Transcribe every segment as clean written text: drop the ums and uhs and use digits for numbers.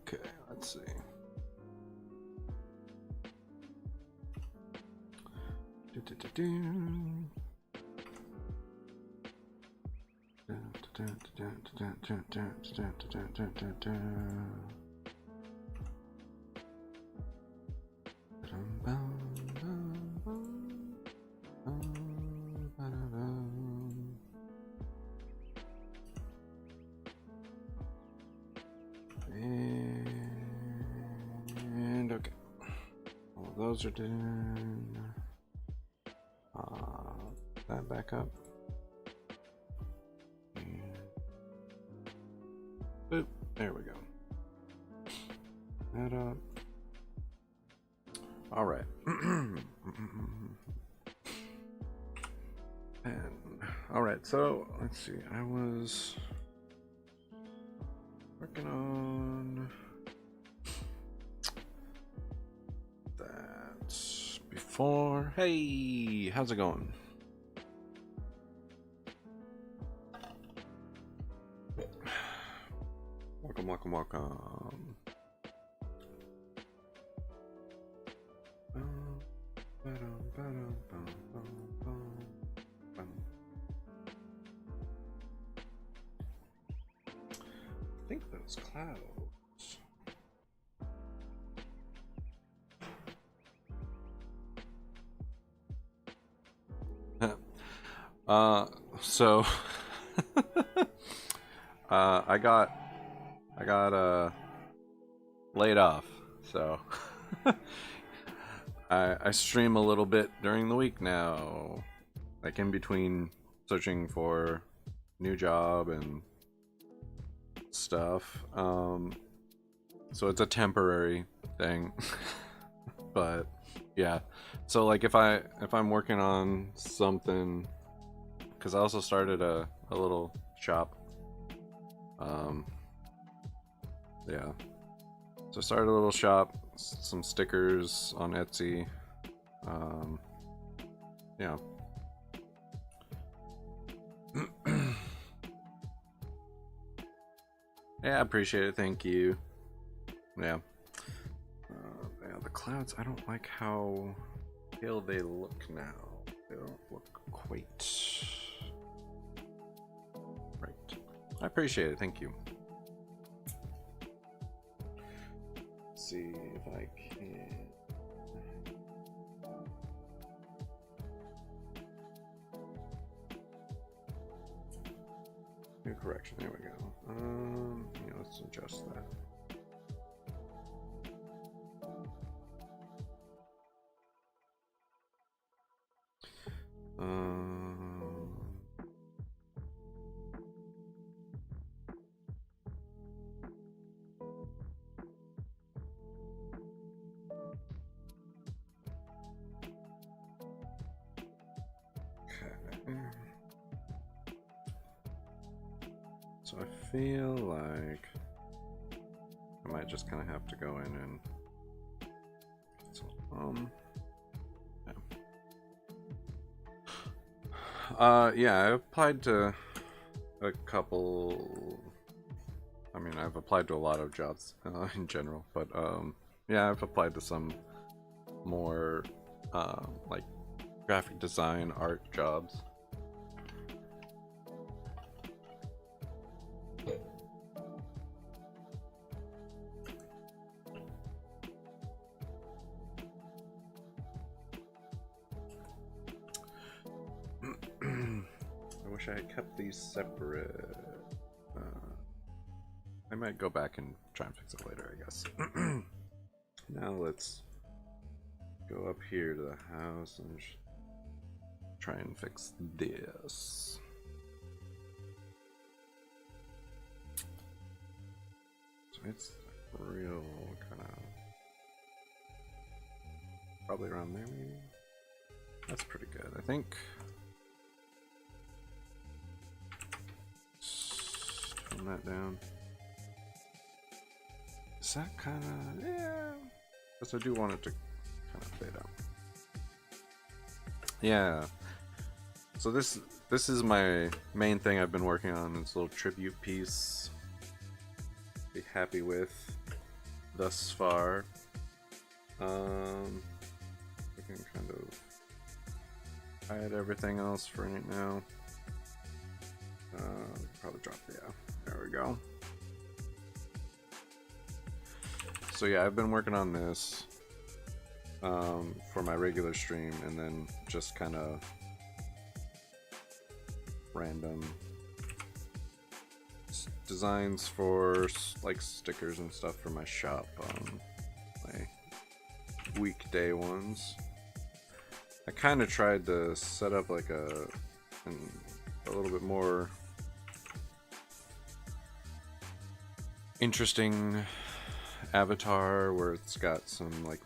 Okay, let's see. And okay, all those are done. That back up. And boop, there we go. That up. All right. And all right, so let's see. I was working on that before. Hey, how's it going? Welcome, welcome, welcome. I think those clouds. So I got laid off, so I stream a little bit during the week now, like in between searching for new job and stuff. So it's a temporary thing. But yeah, so like if I'm working on something, because I also started a little shop. Yeah, so I started a little shop, some stickers on Etsy. Yeah. Yeah, I appreciate it, thank you. Yeah. Yeah, the clouds, I don't like how pale they look now. They don't look quite right. I appreciate it, thank you. Let's see if I can. New correction, there we go. Yeah, let's adjust that. So I feel like I might just kind of have to go in and yeah, I applied to a couple. I mean, I've applied to a lot of jobs in general, but yeah, I've applied to some more like graphic design, art jobs. I wish I had kept these separate. I might go back and try and fix it later, I guess. Now let's go up here to the house and try and fix this. So it's real kind of probably around there, maybe. That's pretty good, I think. trim that down. Is that kind of, yeah, because I do want it to kind of fade out. Yeah. So this is my main thing I've been working on. This little tribute piece. Be happy with thus far. We can kind of hide everything else for right now. Probably drop, yeah, there we go. So yeah, I've been working on this for my regular stream, and then just kind of random designs for like stickers and stuff for my shop, my weekday ones. I kind of tried to set up like a little bit more interesting avatar where it's got some like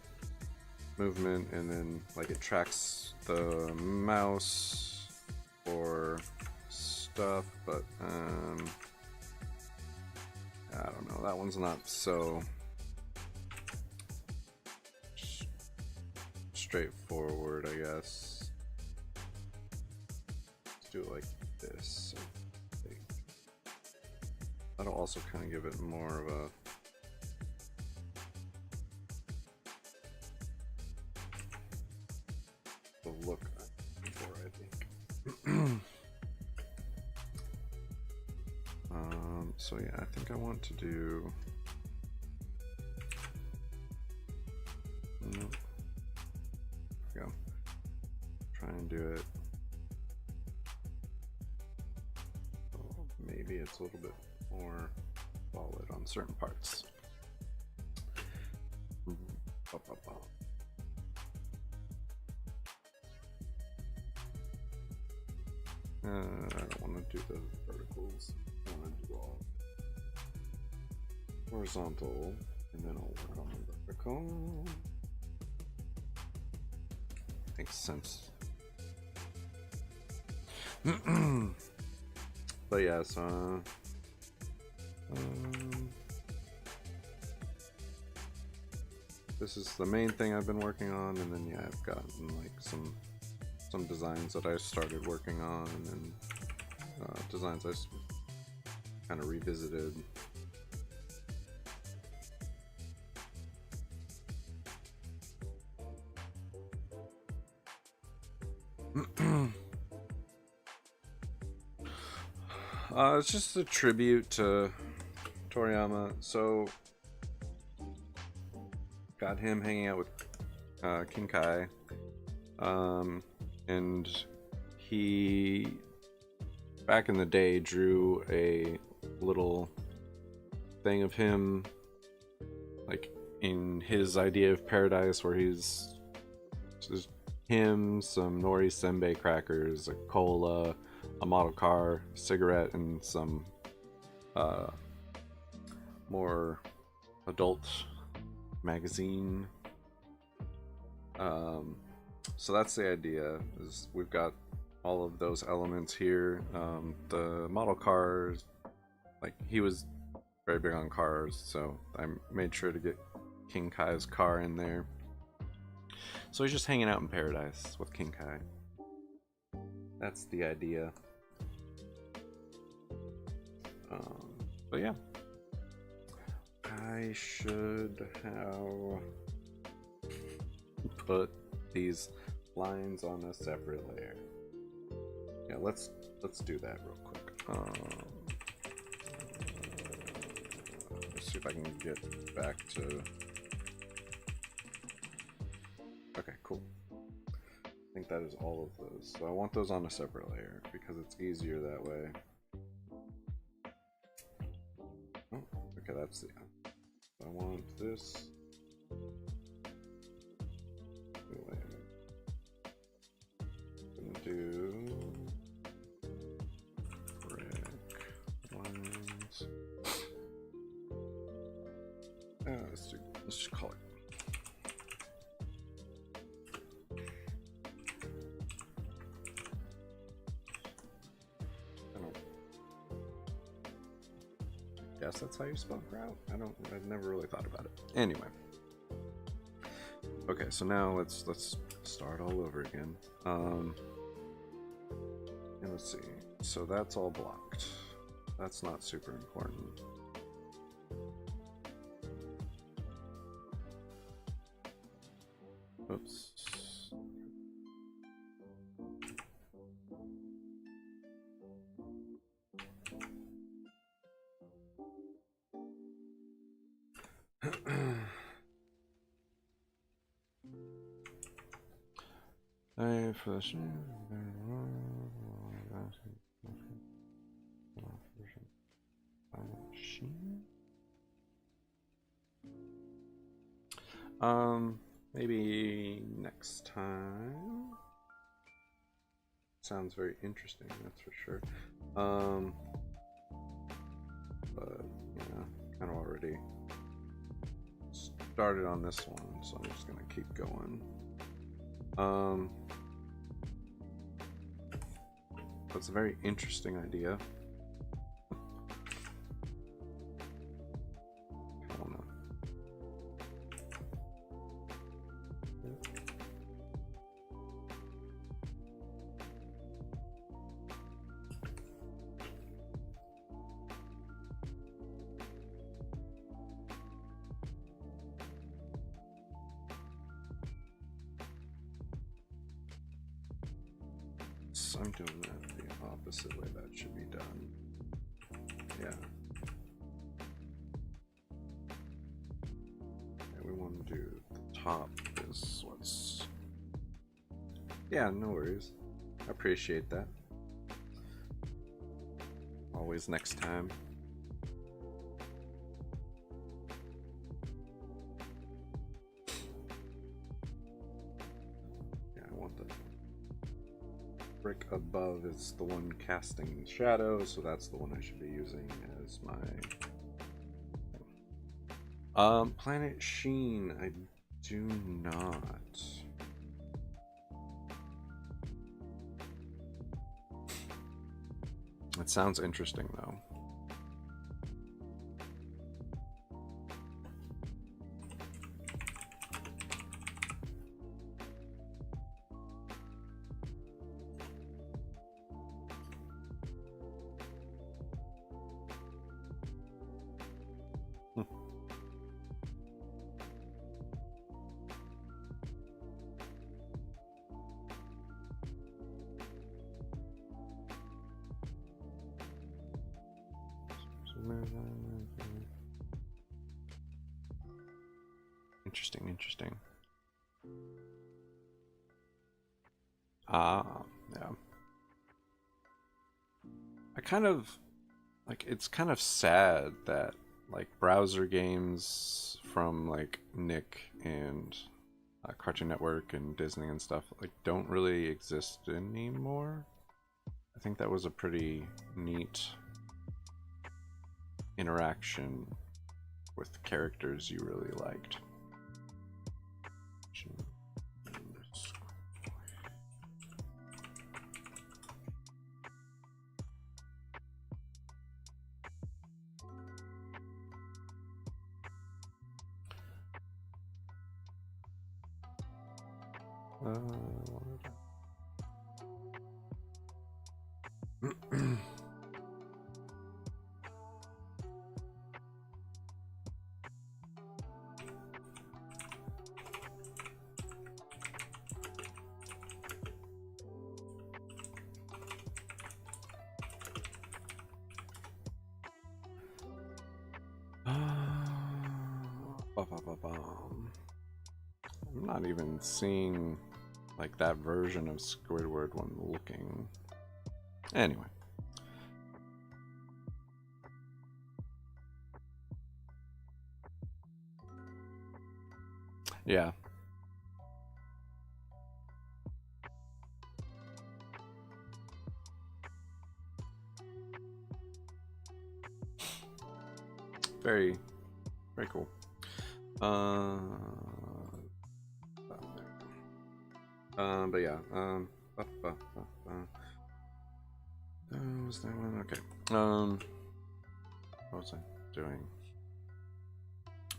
movement, and then like it tracks the mouse or stuff, but I don't know, that one's not so straightforward, I guess. Let's do it like this. That'll also kind of give it more of a look for, I think. So yeah, I think I want to do there we go. Try and do it. Oh, maybe it's a little bit more solid on certain parts. I don't want to do the verticals. I want to do all horizontal, and then I'll work on the vertical. Makes sense. But yeah, so this is the main thing I've been working on, and then yeah, I've gotten like some designs that I started working on, and then designs I kind of revisited. It's just a tribute to Toriyama. So got him hanging out with King Kai, and he back in the day drew a little thing of him like in his idea of paradise, where he's just him, some nori senbei crackers, a cola, a model car, a cigarette, and some more adult magazine. So that's the idea, is we've got all of those elements here. The model cars, like, he was very big on cars, so I made sure to get King Kai's car in there. So he's just hanging out in paradise with King Kai. That's the idea. But yeah, I should have put these lines on a separate layer. Yeah, let's do that real quick. Let's see if I can get back to. Okay, cool. I think that is all of those. So I want those on a separate layer because it's easier that way. Oh, okay, that's the. I want this. Layer. I'm gonna do brick lines. Let's just call it. guess that's how you spell grout. I've never really thought about it. Anyway. Okay, so now let's start all over again. And let's see. So that's all blocked. That's not super important. Oops. Maybe next time. Sounds very interesting, that's for sure. But yeah, kind of already started on this one, so I'm just gonna keep going. That's a very interesting idea. I don't know. So I'm doing that the opposite way that should be done. Yeah. We want to do the top is what's... Yeah, no worries. I appreciate that. Always next time. Yeah, I want the brick above is the one casting shadow, so that's the one I should be using as my... Planet Sheen, I do not. It sounds interesting though. Interesting. Yeah. I kind of like, it's kind of sad that like browser games from like Nick and Cartoon Network and Disney and stuff like don't really exist anymore. I think that was a pretty neat interaction with characters you really liked. I'm not even seeing like that version of Squidward when looking. Anyway. Yeah. Very cool. But yeah, was that one? Okay. What was I? doing.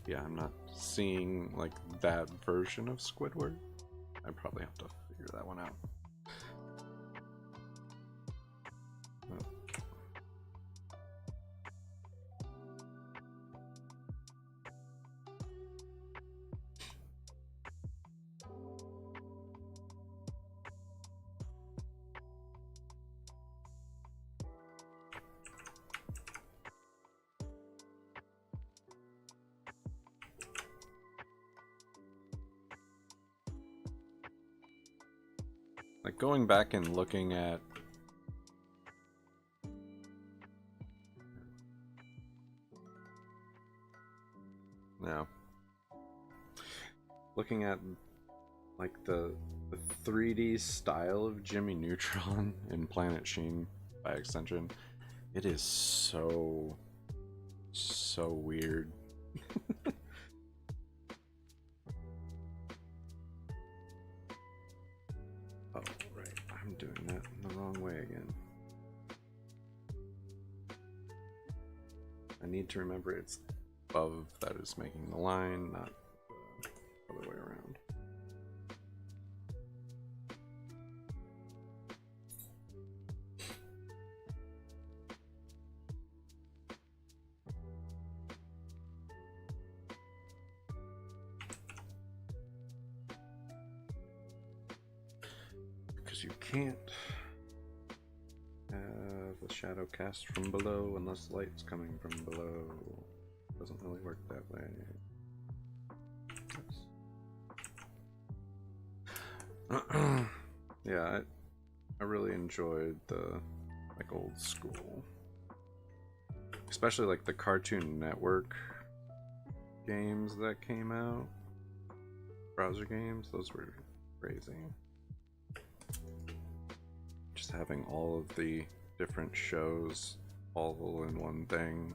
Yeah, I'm not seeing like that version of Squidward. I probably have to figure that one out. Like going back and looking at looking at like the 3D style of Jimmy Neutron in Planet Sheen by extension, it is so weird. Oh, right. I'm doing that in the wrong way again. I need to remember it's above that is making the line, not the other way around. Because you can't have the shadow cast from below unless light's coming from below. Doesn't really work that way. Yeah, I really enjoyed the like old school, especially like the Cartoon Network games that came out, browser games. Those were crazy. Just having all of the different shows all in one thing,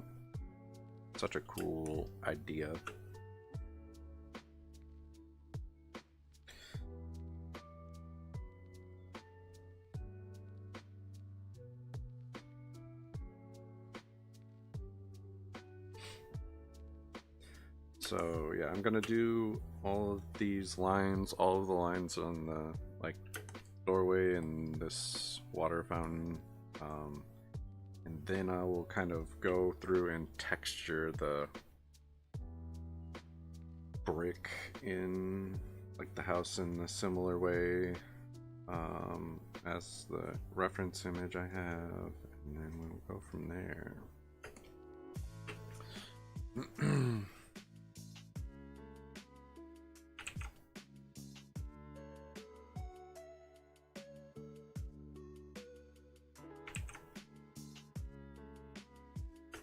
such a cool idea. So yeah, I'm gonna do all of these lines, all of the lines on the like doorway and this water fountain, and then I will kind of go through and texture the brick in like the house in a similar way as the reference image I have, and then we'll go from there.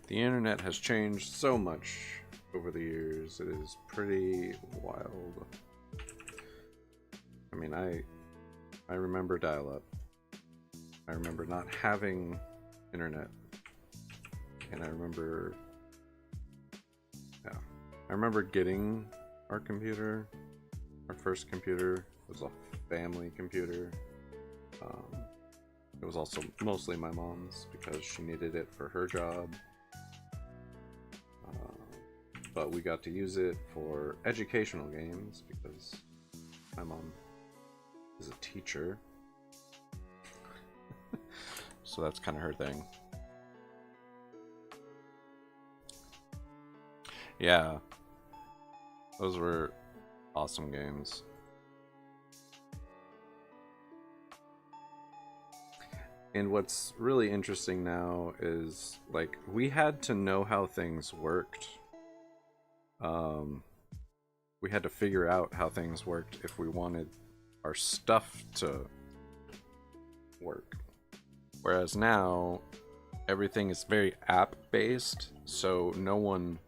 The internet has changed so much over the years. It is pretty wild. I mean, I remember dial-up. I remember not having internet. And I remember getting our computer. Our first computer was a family computer. It was also mostly my mom's because she needed it for her job. But we got to use it for educational games because my mom is a teacher. So that's kind of her thing. Yeah. Those were awesome games. And what's really interesting now is, like, we had to know how things worked. We had to figure out how things worked if we wanted our stuff to work. Whereas now, everything is very app-based, so no one...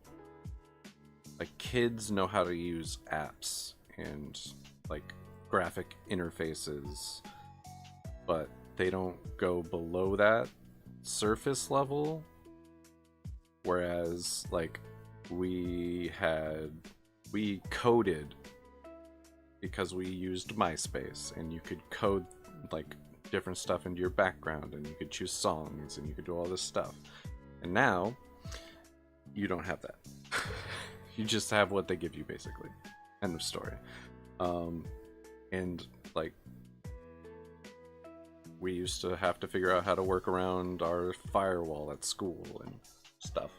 Like, kids know how to use apps and, like, graphic interfaces, but they don't go below that surface level. Whereas, like, we coded because we used MySpace, and you could code, like, different stuff into your background, and you could choose songs, and you could do all this stuff. And now, you don't have that. You just have what they give you, basically. End of story. And like, we used to have to figure out how to work around our firewall at school and stuff.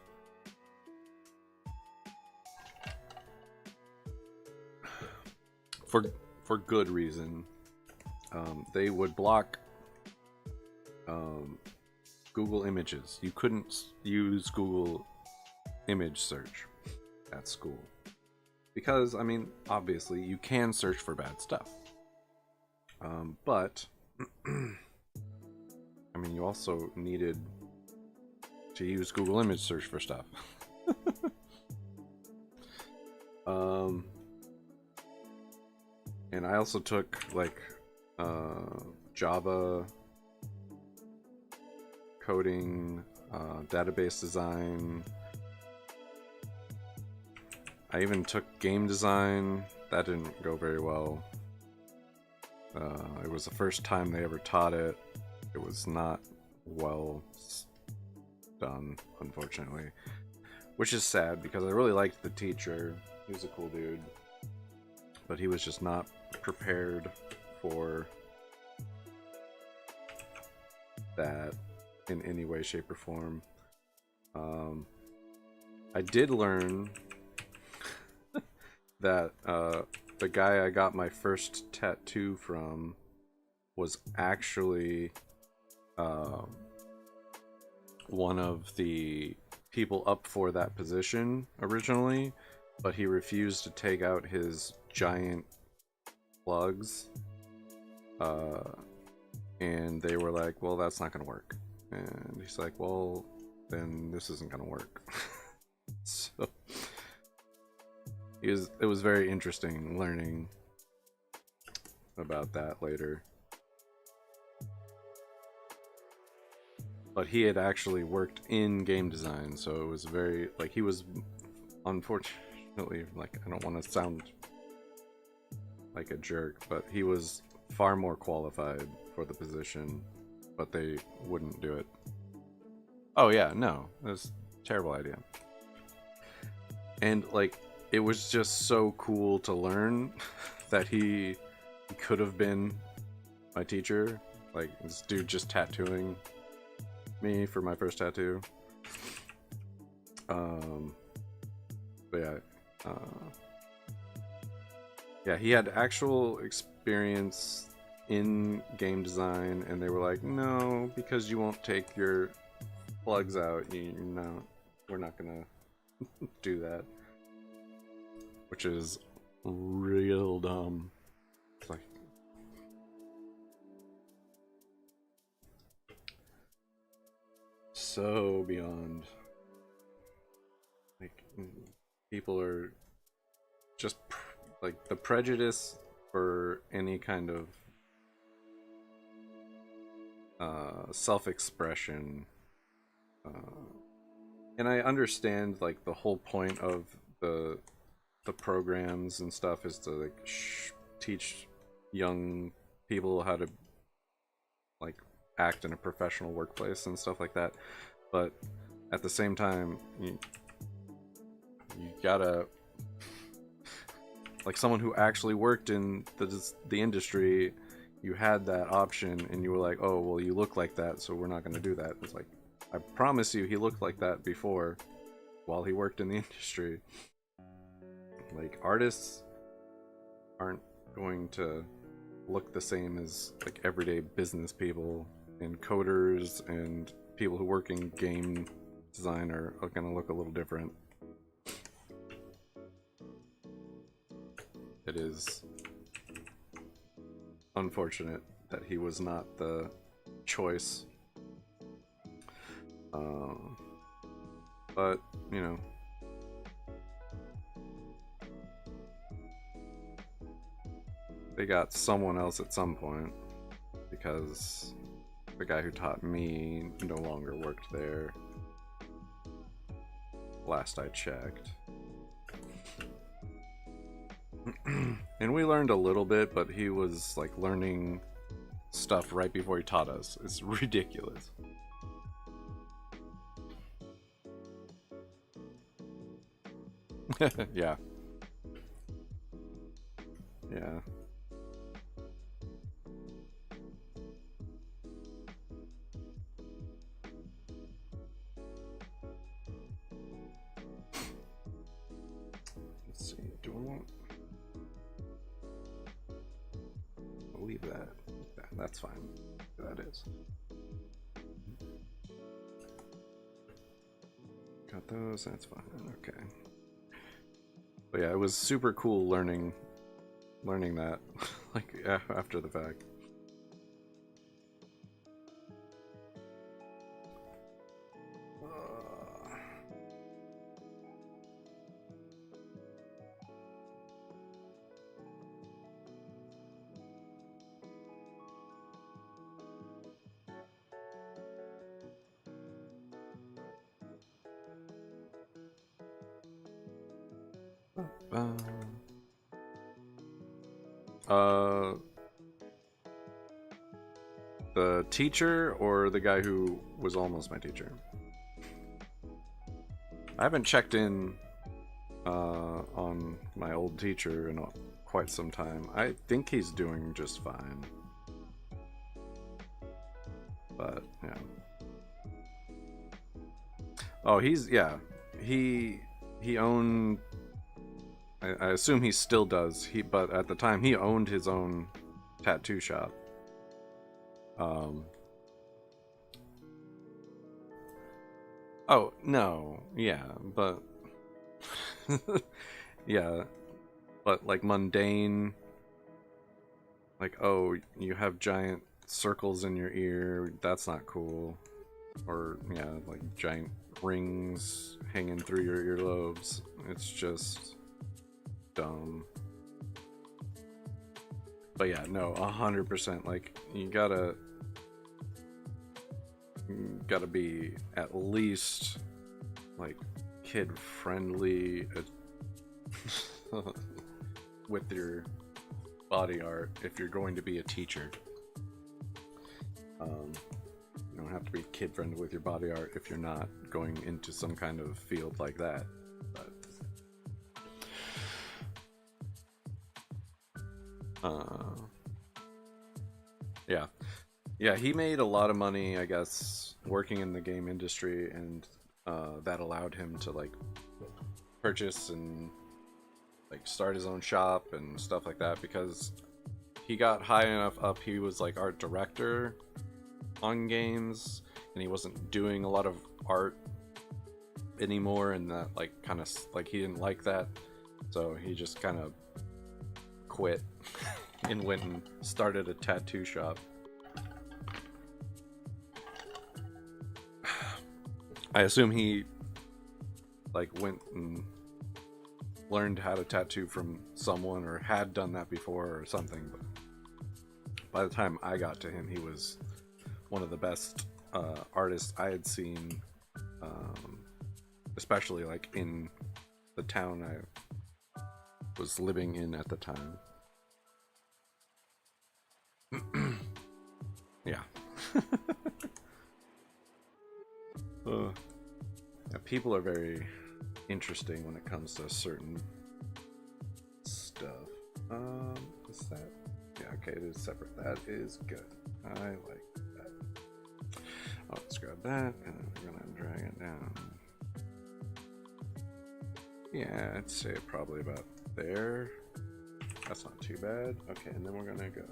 For good reason. They would block Google Images. You couldn't use Google image search at school. Because, I mean, obviously, you can search for bad stuff. But, I mean, you also needed to use Google image search for stuff. And I also took, like, Java coding, database design. I even took game design. That didn't go very well. It was the first time they ever taught it. It was not well done, unfortunately. Which is sad, because I really liked the teacher. He was a cool dude. But he was just not prepared for that in any way, shape, or form. I did learn that the guy I got my first tattoo from was actually one of the people up for that position originally, but he refused to take out his giant plugs, and they were like, well, that's not gonna work. And he's like, well, then this isn't gonna work. So it was very interesting learning about that later. But he had actually worked in game design, so it was very, like, he was, unfortunately, like, I don't want to sound like a jerk, but he was far more qualified for the position, but they wouldn't do it. Oh yeah, no, it was a terrible idea. And, like, it was just so cool to learn that he could have been my teacher. Like, this dude just tattooing me for my first tattoo. But yeah, yeah, he had actual experience in game design, and they were like, no, because you won't take your plugs out, no, we're not gonna do that. Which is real dumb. It's like, so beyond. Like, people are just like, the prejudice for any kind of self-expression, and I understand, like, the whole point of the programs and stuff is to, like, teach young people how to, like, act in a professional workplace and stuff like that, but at the same time, you gotta, like, someone who actually worked in the industry, you had that option, and you were like, oh, well, you look like that, so we're not going to do that. It's like, I promise you, he looked like that before, while he worked in the industry. Like, artists aren't going to look the same as, like, everyday business people, and coders and people who work in game design are going to look a little different. It is unfortunate that he was not the choice. But, you know, they got someone else at some point, because the guy who taught me no longer worked there, last I checked. And we learned a little bit, but he was, like, learning stuff right before he taught us. It's ridiculous. Yeah. Yeah. Let's see. Do I want? I'll leave that. That's fine. That is. Got those. That's fine. Okay. But yeah, it was super cool learning that like after the fact. The teacher or the guy who was almost my teacher? I haven't checked in on my old teacher in quite some time. I think he's doing just fine. But, yeah. Oh, yeah. He owned... I assume he still does. But at the time, he owned his own tattoo shop. Oh, no. Yeah, but... yeah. But, like, mundane... Like, oh, you have giant circles in your ear. That's not cool. Or, yeah, like, giant rings hanging through your earlobes. It's just... dumb. But yeah, no, 100%. Like, you gotta be at least like kid friendly with your body art if you're going to be a teacher. You don't have to be kid friendly with your body art if you're not going into some kind of field like that. But yeah, he made a lot of money, I guess, working in the game industry, and that allowed him to like purchase and like start his own shop and stuff like that, because he got high enough up. He was like art director on games, and he wasn't doing a lot of art anymore, and that like kind of like he didn't like that, so he just kind of quit and went and started a tattoo shop. I assume he like went and learned how to tattoo from someone, or had done that before or something, but by the time I got to him, he was one of the best artists I had seen, especially like in the town I was living in at the time. Yeah. Yeah, people are very interesting when it comes to certain stuff. Is that? Yeah, okay, it is separate. That is good. I like that. Oh, let's grab that, and then we're gonna drag it down. Yeah, I'd say probably about there. That's not too bad. Okay, and then we're gonna go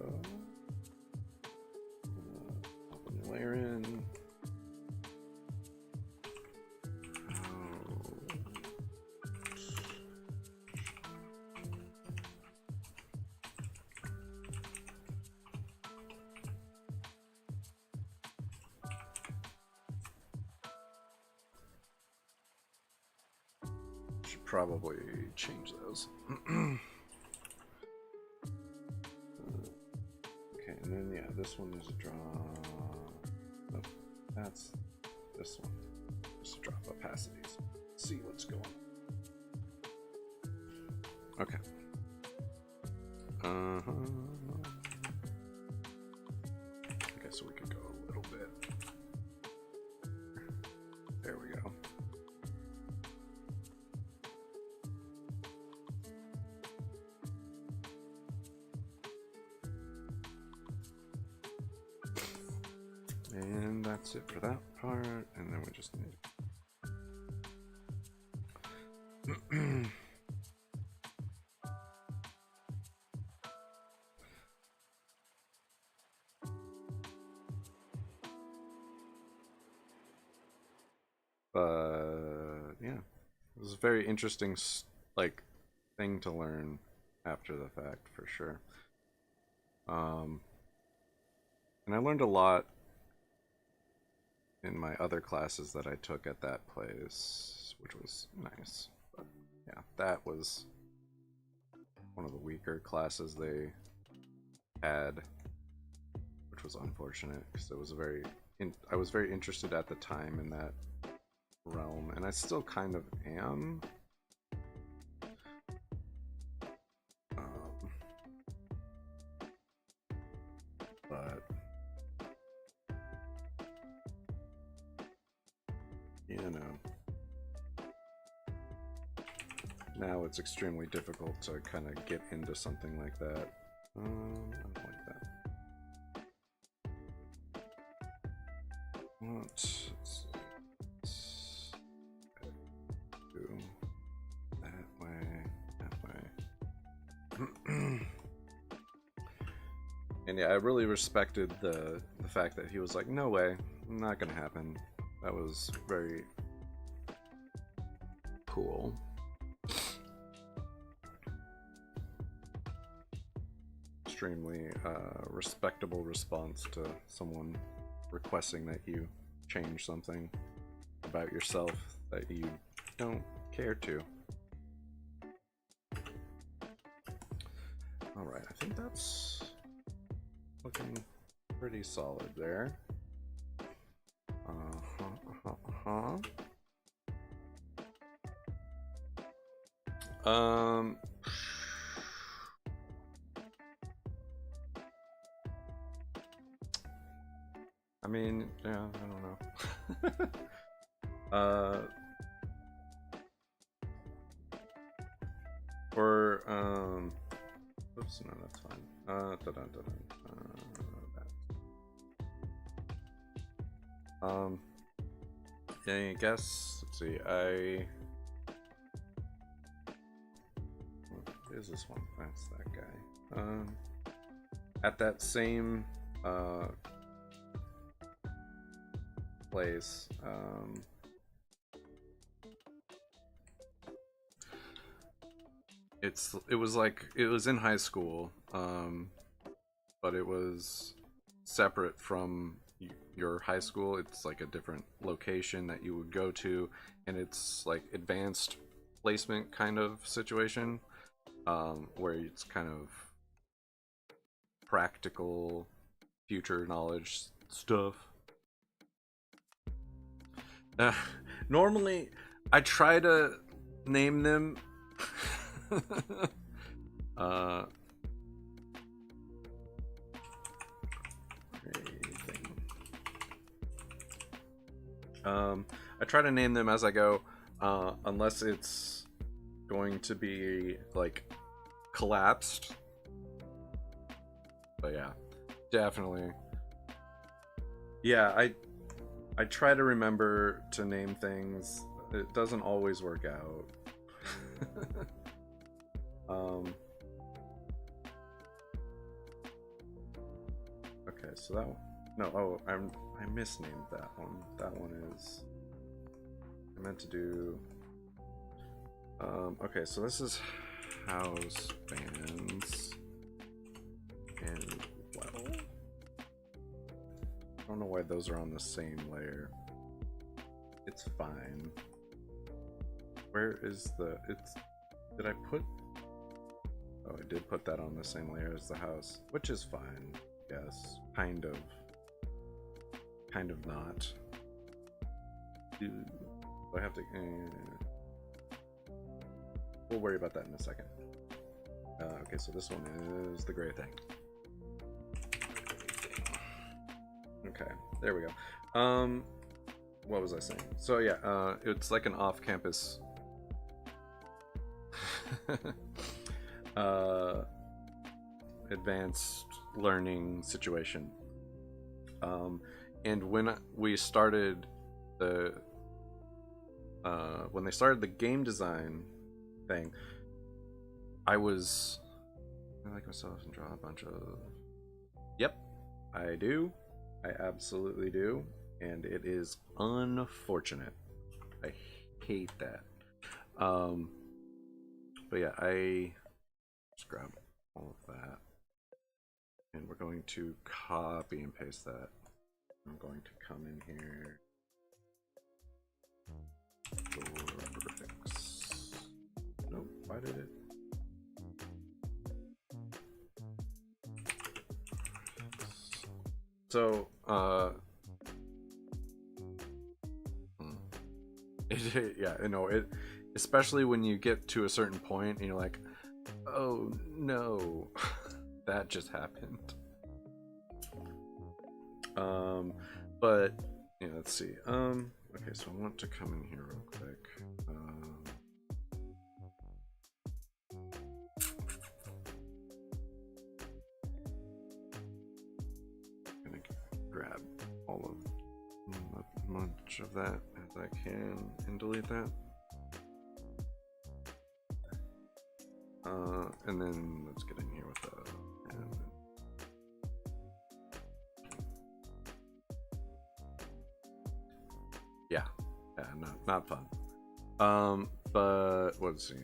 open the layer in. Should probably change those. Okay, and then yeah, this one is a draw. Nope, that's this one. Just a drop opacities. See what's going on. Okay. Okay, so we could go a little bit. There we go. And that's it for that part, and then we just need but yeah, it was a very interesting like thing to learn after the fact for sure. And I learned a lot in my other classes that I took at that place, which was nice. But yeah, that was one of the weaker classes they had, which was unfortunate because it was I was very interested at the time in that realm, and I still kind of am. But you know, now it's extremely difficult to kind of get into something like that. I don't like that. Let's do that way. And yeah, I really respected the fact that he was like, no way, not gonna happen. That was very cool. Extremely respectable response to someone requesting that you change something about yourself that you don't care to. Alright, I think that's looking pretty solid there. I mean, yeah, I don't know. For oops, no, that's fine. Yeah, I guess, let's see, where's this one? That's that guy. At that same, place, it was in high school, but it was separate from your high school. It's like a different location that you would go to, and it's like advanced placement kind of situation, where it's kind of practical future knowledge stuff. Normally I try to name them I try to name them as I go, unless it's going to be like collapsed. But yeah, definitely. Yeah, I try to remember to name things. It doesn't always work out. Okay, so that one. No, oh, I misnamed that one. That one is. I meant to do. Okay, so this is house bands and well. I don't know why those are on the same layer. It's fine. Where is the? It's. Did I put? Oh, I did put that on the same layer as the house, which is fine. Yes, kind of. Kind of not. Do I have to? We'll worry about that in a second. Okay, so this one is the gray thing. Okay, there we go. What was I saying? So yeah, it's like an off-campus advanced learning situation. And when we started the when they started the game design thing, I like myself and draw a bunch of. Yep, I do. I absolutely do, and it is unfortunate. I hate that. But yeah, I just grab all of that, and we're going to copy and paste that. I'm going to come in here. Nope, why did it? So, yeah, you know, it, especially when you get to a certain point and you're like, oh no, that just happened. But, yeah, let's see. Okay, so I want to come in here real quick. Gonna grab all of as much of that as I can and delete that. And then let's get in here with the. Yeah, not fun. But let's see.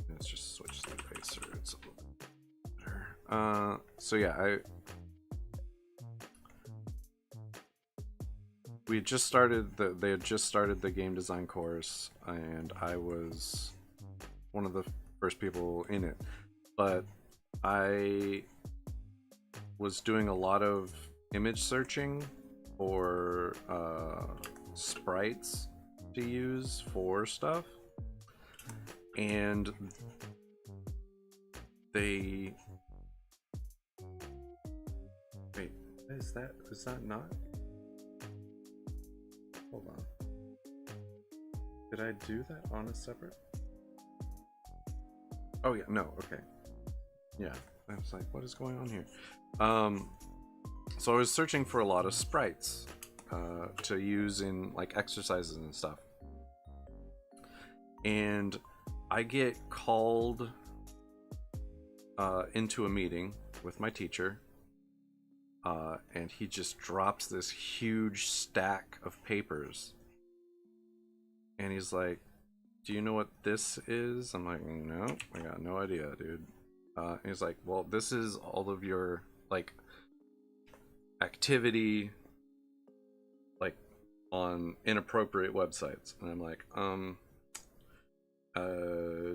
Let's just switch the eraser. It's a little bit better. So yeah, we had just started they had just started the game design course, and I was one of the first people in it. But I was doing a lot of image searching for sprites to use for stuff, and they wait, is that not? Hold on, did I do that on a separate? Oh yeah, no, okay, yeah, I was like, what is going on here? So I was searching for a lot of sprites to use in like exercises and stuff, and I get called into a meeting with my teacher, and he just drops this huge stack of papers, and he's like, do you know what this is? I'm like, no, I got no idea, dude. And he's like, well, this is all of your like activity like on inappropriate websites. And I'm like,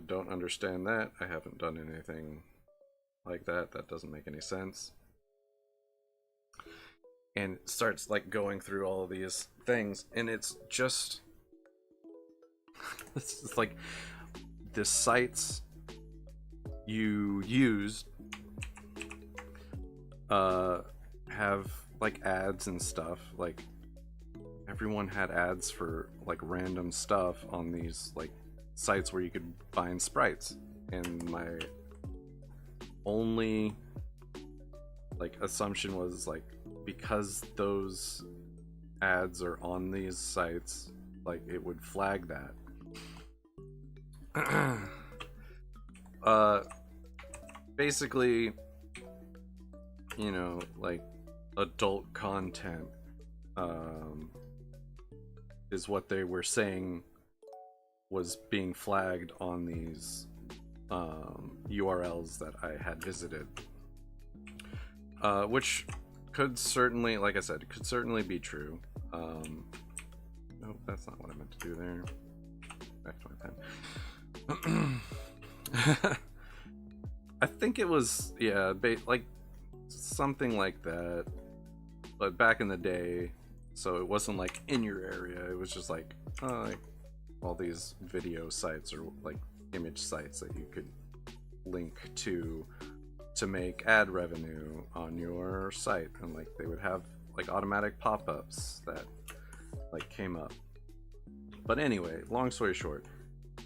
don't understand that. I haven't done anything like that. That doesn't make any sense. And it starts like going through all of these things, and it's just it's like the sites you used have like ads and stuff. Like everyone had ads for like random stuff on these like sites where you could find sprites, and my only like assumption was like, because those ads are on these sites, like it would flag that. Basically, you know, like adult content is what they were saying was being flagged on these URLs that I had visited, which could certainly, like I said, could certainly be true. Nope, that's not what I meant to do there. Back to my pen. I think it was, yeah, like something like that, but back in the day, so it wasn't like in your area, it was just like all these video sites or like image sites that you could link to make ad revenue on your site, and like they would have like automatic pop-ups that like came up. But anyway, long story short,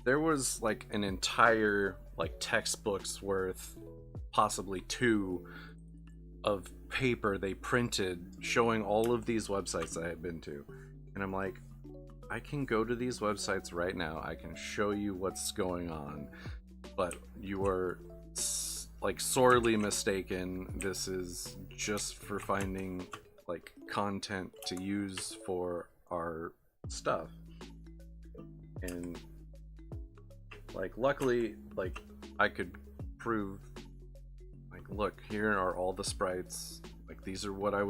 there was like an entire like textbooks worth, possibly two, of paper they printed showing all of these websites I had been to. And I'm like, I can go to these websites right now, I can show you what's going on, but you are like sorely mistaken. This is just for finding like content to use for our stuff. And like luckily, like I could prove, like, look, here are all the sprites, like this is what I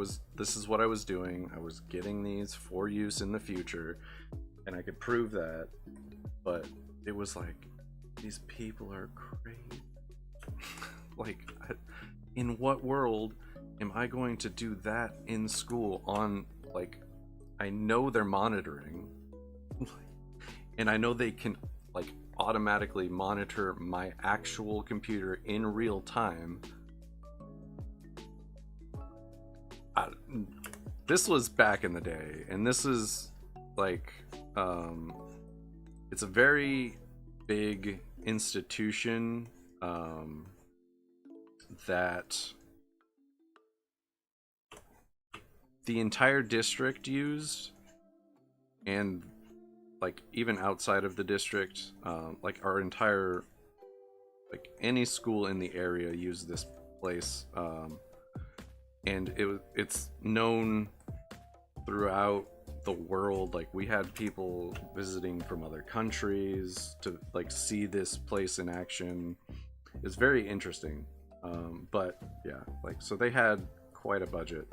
was doing, I was getting these for use in the future, and I could prove that. But it was like, these people are crazy. Like, in what world am I going to do that in school on, like, I know they're monitoring, and I know they can, like, automatically monitor my actual computer in real time. This was back in the day, and this is, like, it's a very big institution that the entire district used, and like even outside of the district, like our entire, like any school in the area used this place, and it's known throughout the world. Like, we had people visiting from other countries to like see this place in action. It's very interesting. But yeah, like, so they had quite a budget.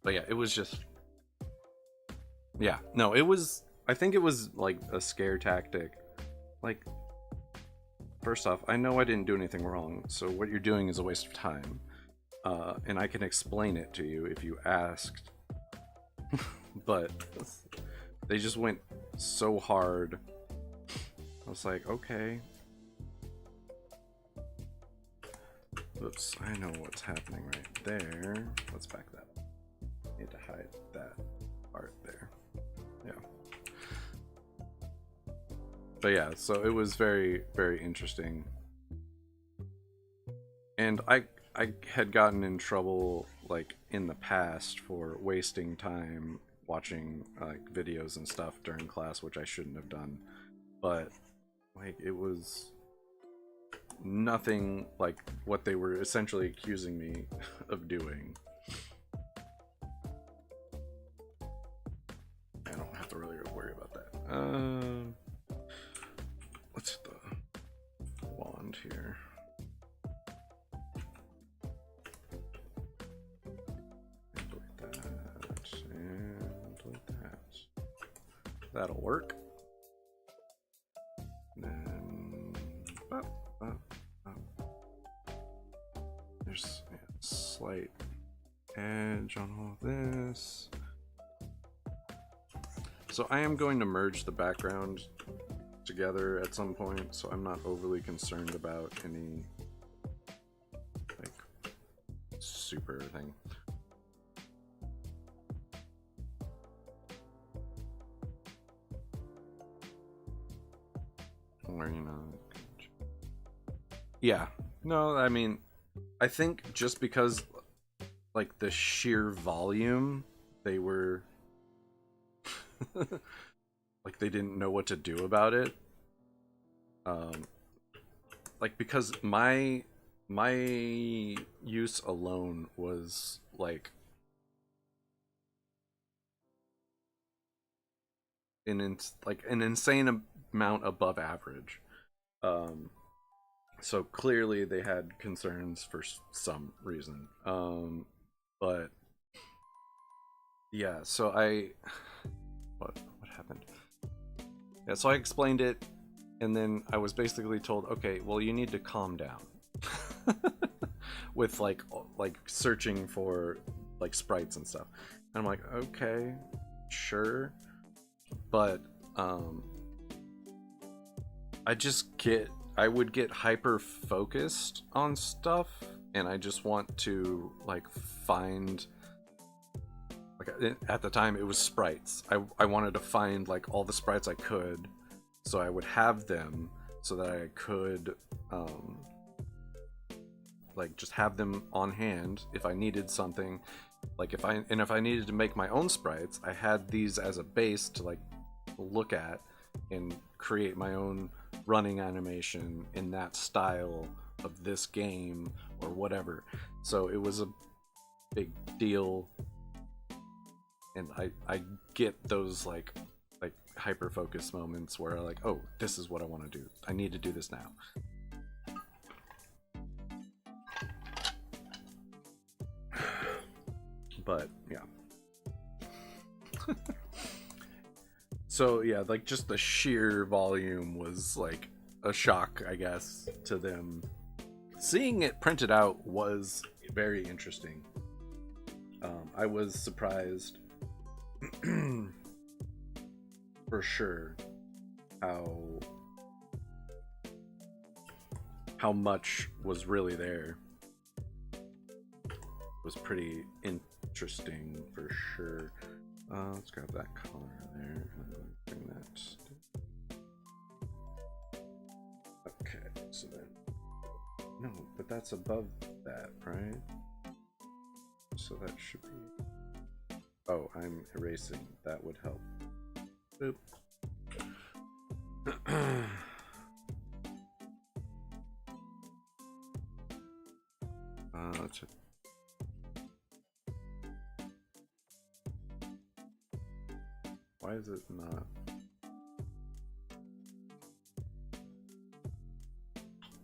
But yeah, it was just, yeah, no, it was, I think it was like a scare tactic. Like, first off, I know I didn't do anything wrong, so what you're doing is a waste of time. And I can explain it to you if you asked. But they just went so hard. I was like, okay. Oops, I know what's happening right there. Let's back that up. Need to hide that part there. Yeah. But yeah, so it was very, very interesting. And I had gotten in trouble, like, in the past for wasting time watching like videos and stuff during class, which I shouldn't have done. But like, it was nothing like what they were essentially accusing me of doing. I don't have to really worry about that. Let's hit the wand here. And like that, and like that. That'll work. Then there's a slight edge on all of this. So I am going to merge the background together at some point, so I'm not overly concerned about any like super thing. Or, you know, yeah, no, I mean, I think just because like the sheer volume, they were like, they didn't know what to do about it. Like, because my use alone was like an insane amount above average. So clearly they had concerns for some reason. But yeah, so what happened? Yeah, so I explained it, and then I was basically told, okay, well, you need to calm down. With like searching for like sprites and stuff. And I'm like, okay, sure. But I would get hyper focused on stuff, and I just want to like find, like, at the time it was sprites. I wanted to find like all the sprites I could, so I would have them so that I could like just have them on hand if I needed something. Like if I needed to make my own sprites, I had these as a base to like look at and create my own running animation in that style of this game or whatever. So it was a big deal, and I get those like hyper focus moments where like, oh, this is what I want to do. I need to do this now. But yeah. So yeah, like just the sheer volume was like a shock, I guess, to them. Seeing it printed out was very interesting. I was surprised for sure how much was really there. It was pretty interesting for sure. Let's grab that color there and bring that. Okay, so then no, but that's above that, right? So that should be. Oh, I'm erasing. That would help. Boop. Let's. Why is it not?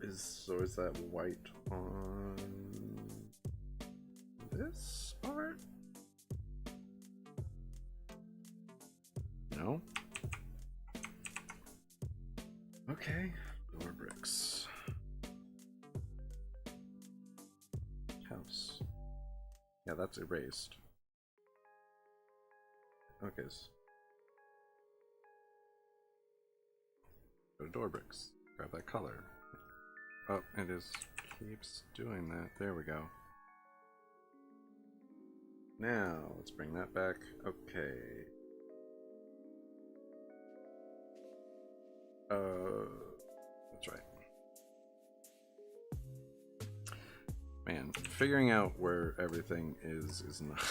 Is that white on this part? No. Okay. Door bricks. House. Yeah, that's erased. Okay. Go to door bricks. Grab that color. Oh, it keeps doing that. There we go. Now, let's bring that back. Okay. That's right. Man, figuring out where everything is not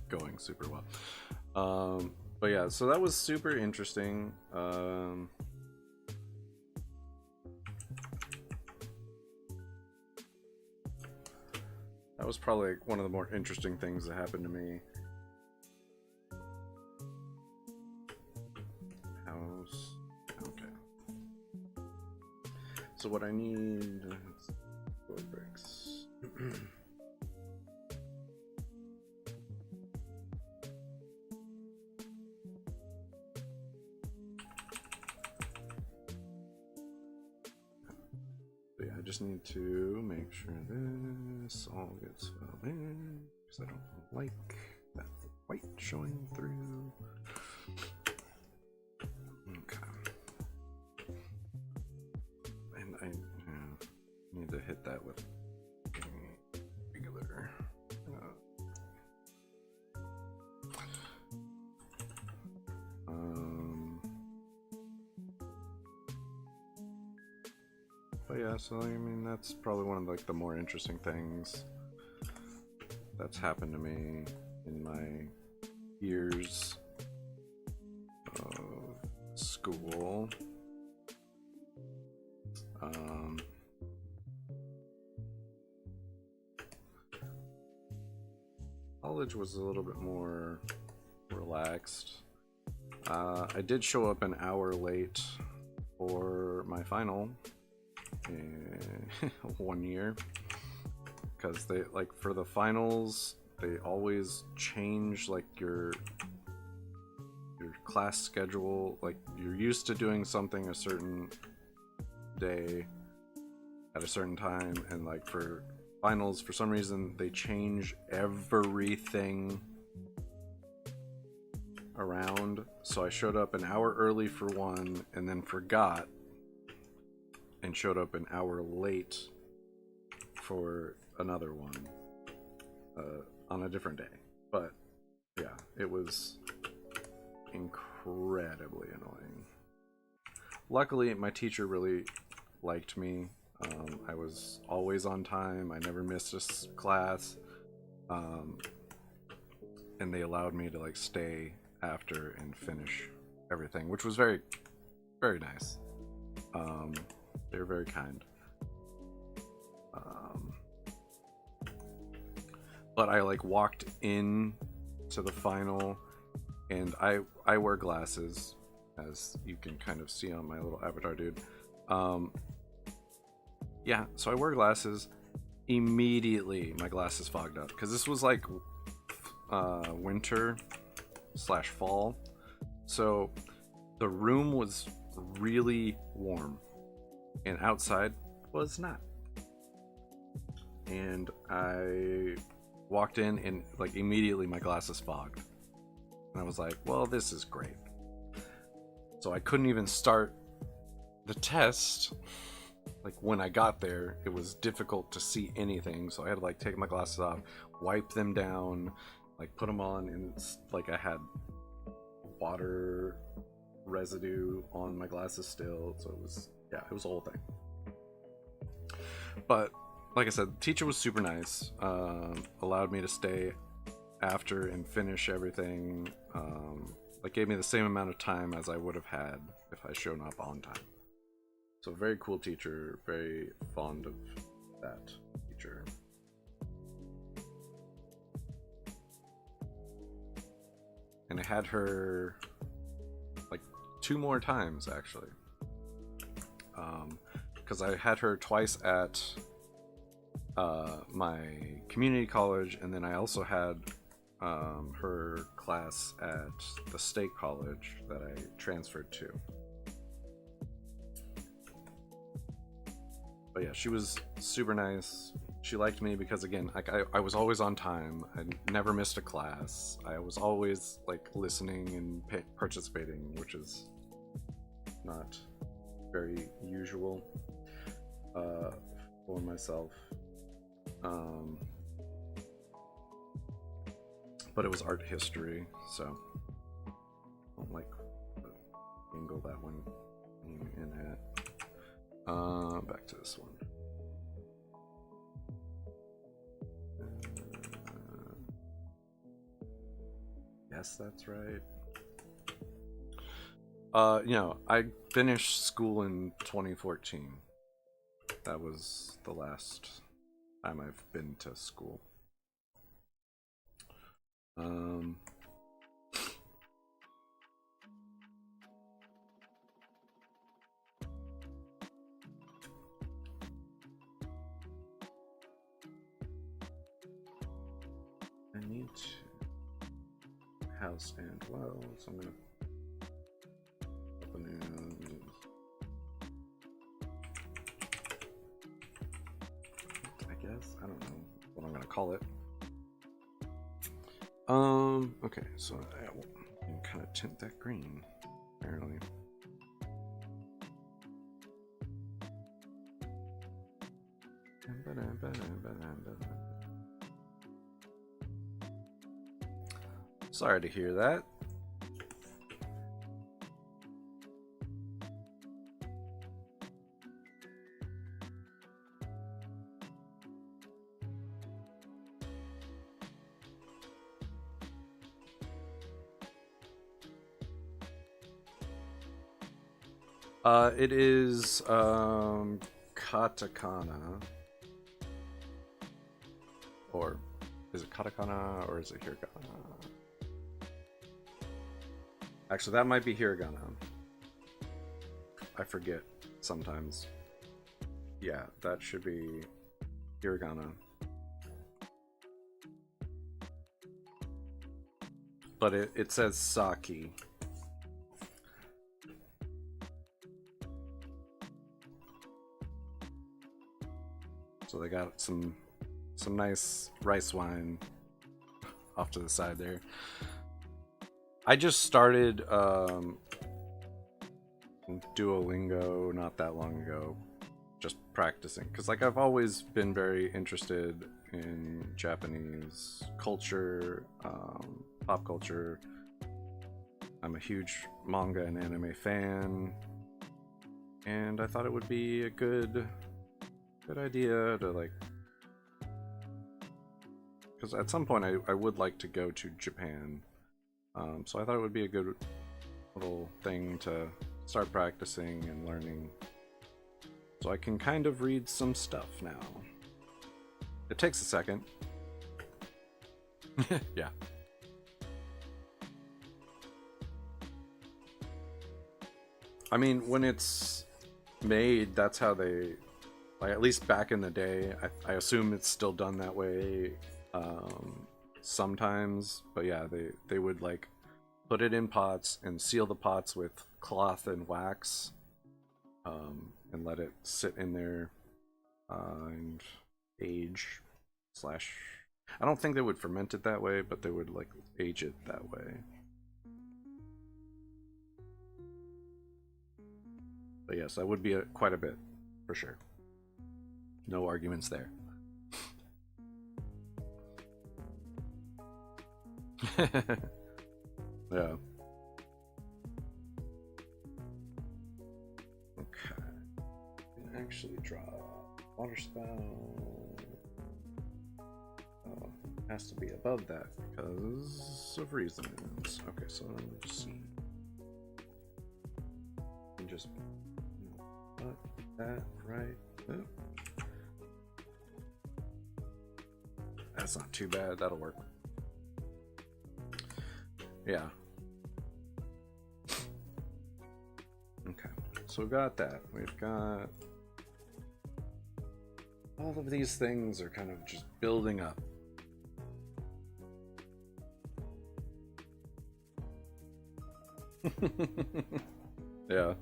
going super well. But yeah, so that was super interesting. That was probably one of the more interesting things that happened to me. House. Okay. So what I need is door bricks. So yeah, I just need to make sure this all gets filled in because I don't like that white showing through. Okay. And I need to hit that with regular. But yeah, so I mean that's probably one of like the more interesting things that's happened to me in my years of school. College was a little bit more relaxed. I did show up an hour late for my final in 1 year because they like for the finals they always change like your class schedule. Like you're used to doing something a certain day at a certain time, and like for finals for some reason they change everything around. So I showed up an hour early for one and then forgot and showed up an hour late for another one on a different day. But yeah, it was incredibly annoying. Luckily my teacher really liked me. I was always on time. I never missed a class. And they allowed me to like stay after and finish everything, which was very, very nice. They were very kind. But I like walked in to the final, and I wear glasses, as you can kind of see on my little avatar, dude. Yeah, so I wear glasses. Immediately, my glasses fogged up because this was like winter / fall, so the room was really warm, and outside was not. And I walked in, and like immediately my glasses fogged, and I was like, well, this is great. So I couldn't even start the test. Like when I got there, it was difficult to see anything, so I had to like take my glasses off, wipe them down, like put them on, and it's like I had water residue on my glasses still, so it was, yeah, it was a whole thing. But like I said, the teacher was super nice, allowed me to stay after and finish everything, like gave me the same amount of time as I would have had if I shown up on time. So very cool teacher, very fond of that teacher. And I had her like 2 more times actually, because I had her twice at my community college, and then I also had her class at the state college that I transferred to. But yeah, she was super nice. She liked me because, again, like I was always on time. I never missed a class. I was always like listening and participating, which is not very usual for myself. But it was art history, so I don't like the angle that one came in at. Back to this one. Yes, that's right. You know, I finished school in 2014. That was the last time I've been to school. I need to house and well, so I'm gonna open in. I guess I don't know what I'm gonna call it. Okay, so I will kind of tint that green, apparently. Sorry to hear that. It is katakana, or is it katakana or is it hiragana? Actually, that might be hiragana. I forget sometimes. Yeah, that should be hiragana. But it says saki. So they got some nice rice wine off to the side there. I just started Duolingo not that long ago, just practicing, because like I've always been very interested in Japanese culture, pop culture. I'm a huge manga and anime fan, and I thought it would be a good good idea to like, because at some point I would like to go to Japan, so I thought it would be a good little thing to start practicing and learning, so I can kind of read some stuff now. It takes a second. Yeah. I mean, when it's made, that's how they, like, at least back in the day, I assume it's still done that way sometimes, but yeah, they would like put it in pots and seal the pots with cloth and wax, and let it sit in there and age slash, I don't think they would ferment it that way, but they would like age it that way. But yes, that would be quite a bit, for sure. No arguments there. Yeah. Okay. You can actually draw water spout. Oh, has to be above that because of reasons. Okay, so let's see. And just put that right. Oh. That's not too bad. That'll work. Yeah. Okay, so we've got that. We've got all of these things are kind of just building up. Yeah.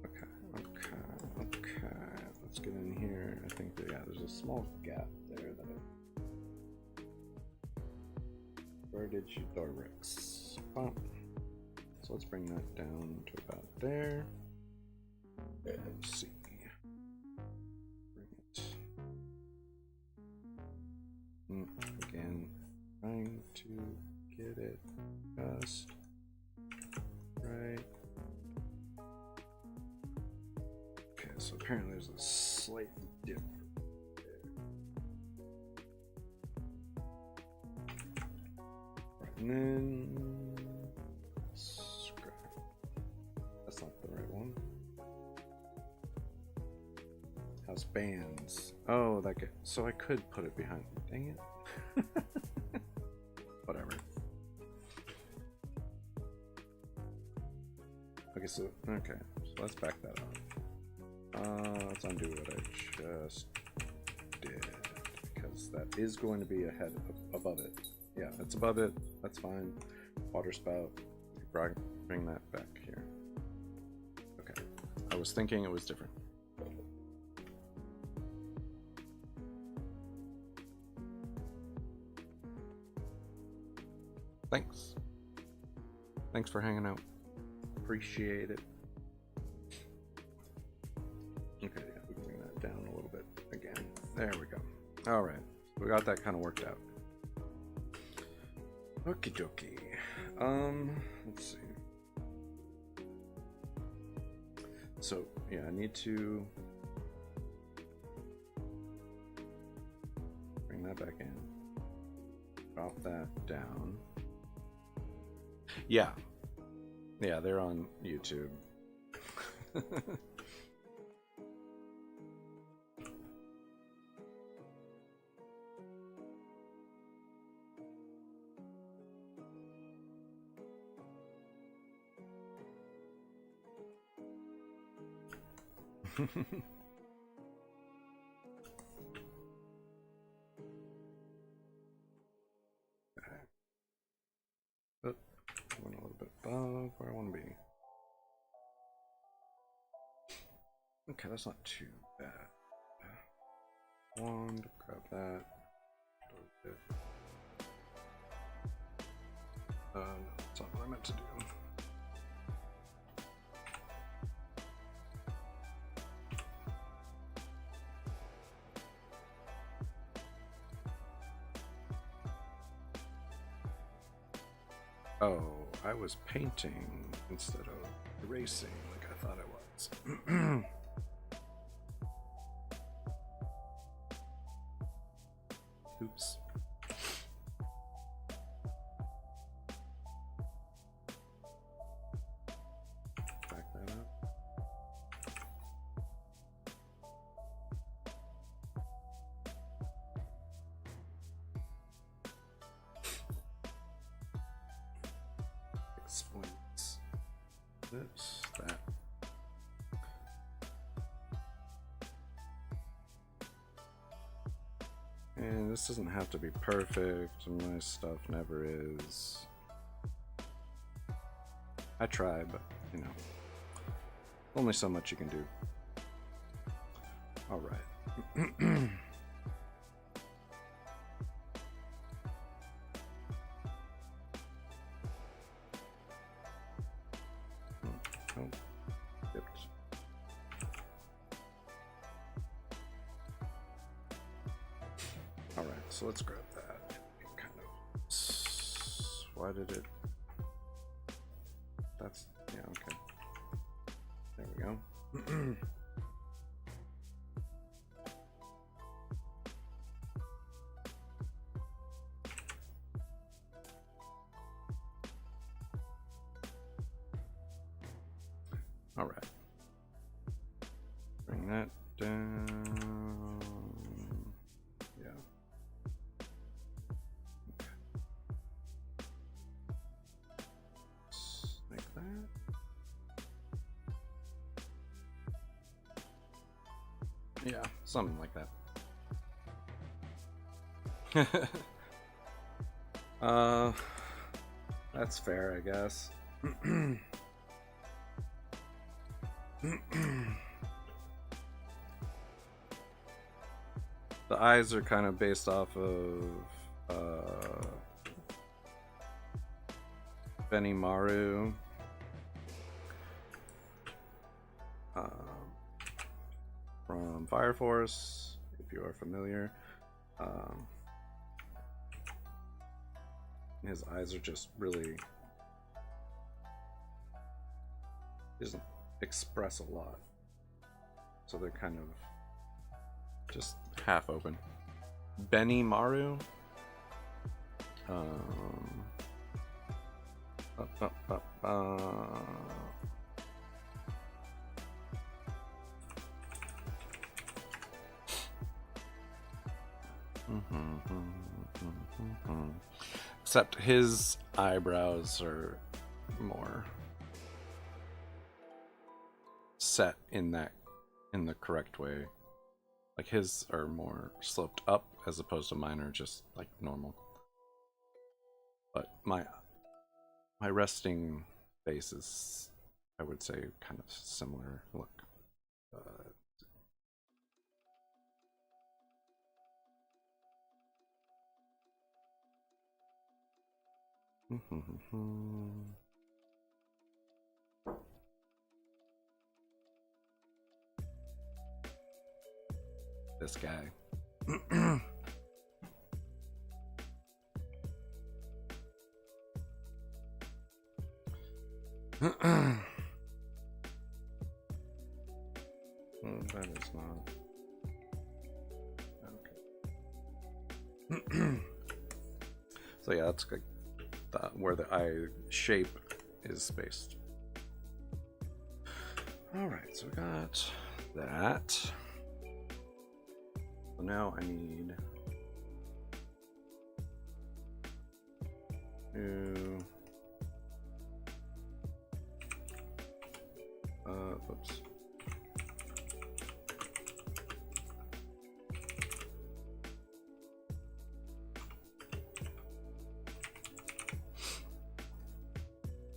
Okay. Let's get in here. I think that, yeah, there's a small gap there that where did you Dorix? Oh. So let's bring that down to about there. Let's see. Bring it. Again, trying to get it just right. Okay, so apparently there's a slight dip there. Right, and then scrap. That's not the right one. House bands. Oh, that could, so I could put it behind. Dang it. Whatever. Okay, so let's back that up. Let's undo what I just did, because that is going to be ahead of, above it. Yeah, it's above it. That's fine. Water spout. Bring that back here. Okay. I was thinking it was different. Thanks. Thanks for hanging out. Appreciate it. Okay, yeah, we can bring that down a little bit again. There we go. All right, we got that kind of worked out. Okie dokie. Let's see. So yeah, I need to bring that back in. Drop that down. Yeah. Yeah, they're on YouTube. Went a little bit above where I want to be. Okay, that's not too bad. Wand, grab that. No, that's not what I meant to do. Oh, I was painting instead of erasing like I thought I was. Oops. Back that up. Explains this, that. And this doesn't have to be perfect, my stuff never is. I try, but you know, only so much you can do. All right. Oh, dipped. All right, so let's grab that. Kind of. Why did it? That's, yeah, okay. There we go. All right. Bring that down. Yeah. Okay. Like that. Yeah, something like that. That's fair, I guess. The eyes are kind of based off of Benimaru. From Fire Force, if you are familiar. His eyes are just really, he doesn't express a lot, so they're kind of just half open. Benimaru. Except his eyebrows are more set in the correct way. Like his are more sloped up as opposed to mine are just like normal. But my resting face is, I would say, kind of similar look. This guy. That is not okay. So yeah, that's like where the eye shape is spaced. All right, so we got that. So now I need to oops.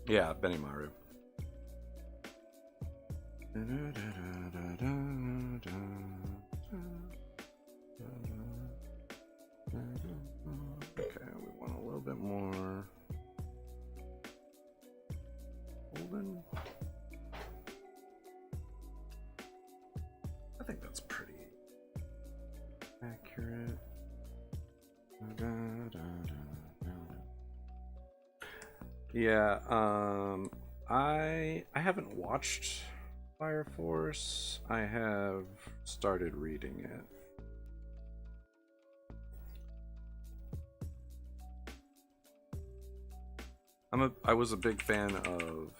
Yeah, Benimaru. Okay, we want a little bit more golden. I think that's pretty accurate. Yeah, I haven't watched Fire Force. I have started reading it. I was a big fan of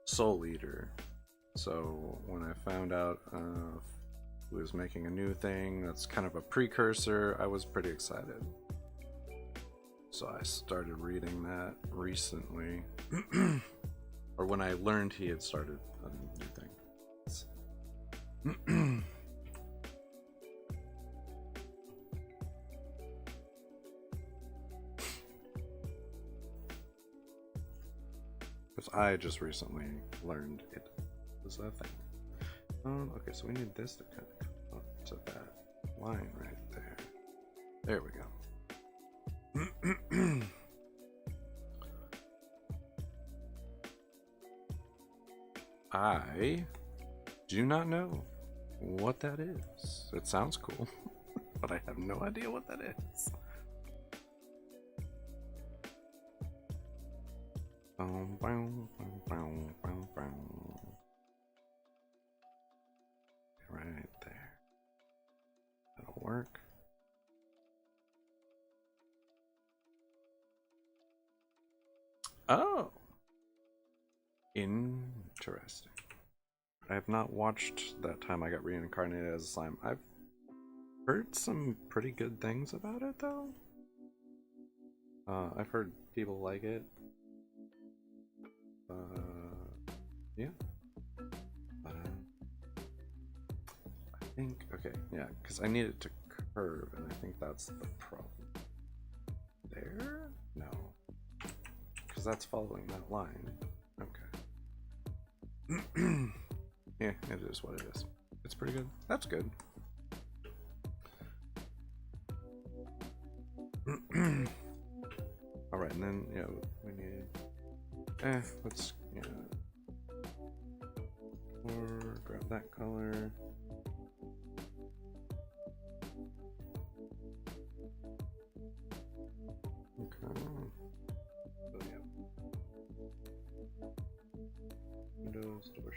Soul Eater, so when I found out he was making a new thing that's kind of a precursor, I was pretty excited. So I started reading that recently, or when I learned he had started a new thing. Because I just recently learned it was a thing. Okay, so we need this to kind of come up to that line right there. There we go. I do not know what that is. It sounds cool, but I have no idea what that is. Right there. That'll work. Oh, interesting. I have not watched that time I got reincarnated as a slime. I've heard some pretty good things about it, though. I've heard people like it. Yeah. I think, okay, yeah, because I need it to curve, and I think that's the problem. There? No. Because that's following that line. Okay. Yeah, it is what it is. It's pretty good. That's good. Alright, and then, yeah, we need... let's, yeah... Or grab that color. Okay. So, yeah. Windows, door.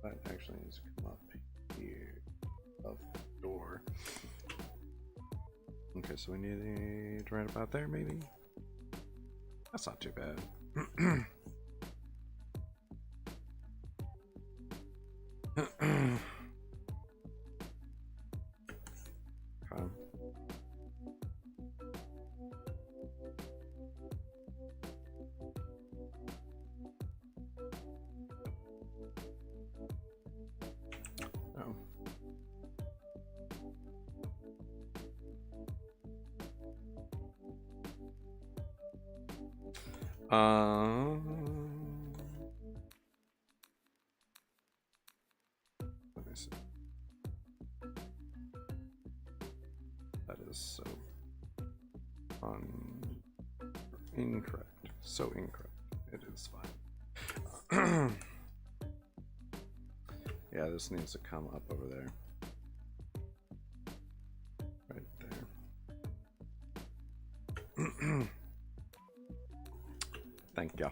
That actually needs to come up here above the door. Okay, so we need it right about there, maybe? That's not too bad. Okay. Oh. Let me see. That is so incorrect. So incorrect. It is fine. Yeah, this needs to come up over there. Right there. Thank you.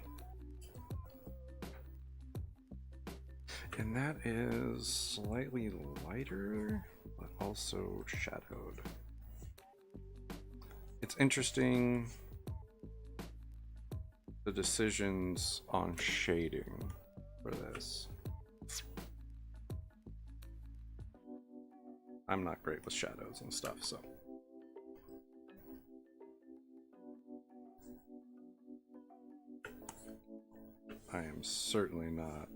And that is slightly lighter, but also shadowed. It's interesting the decisions on shading for this. I'm not great with shadows and stuff, so. I am certainly not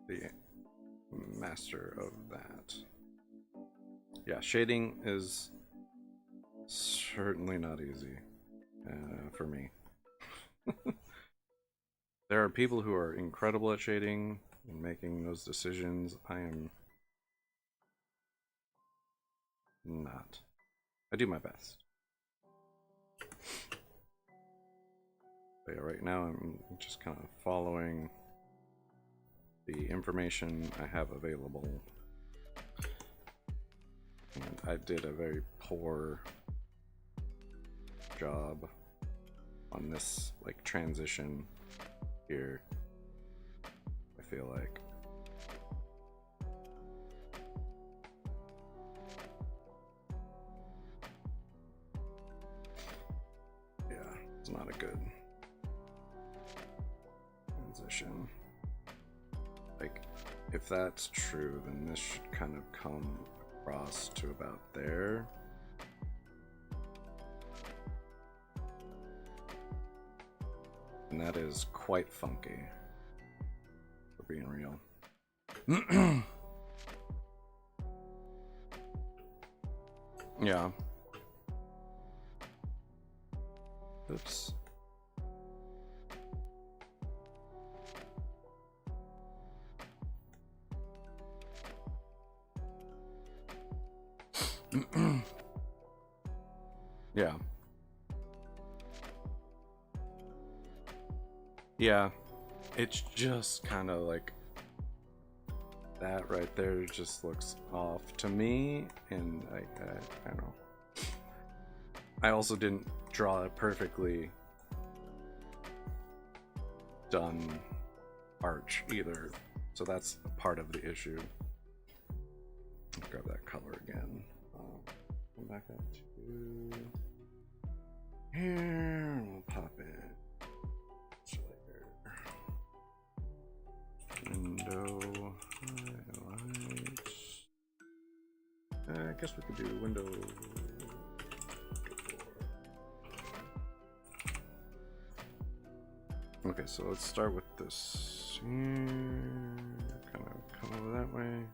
the master of that. Yeah, shading is certainly not easy for me. There are people who are incredible at shading and making those decisions. I am not. I do my best. But yeah, right now I'm just kind of following the information I have available. And I did a very poor job on this like transition here, I feel like. Yeah, it's not a good transition. Like, if that's true, then this should kind of come across to about there. And that is quite funky, for being real. Yeah. Oops. Yeah. Yeah. It's just kind of like that right there just looks off to me, and I don't know. I also didn't draw a perfectly done arch either, so that's part of the issue. Let's grab that color again. Come back up to here. We'll pop it. Window highlight. I guess we could do window. Okay, so let's start with this here. Kind of come over that way.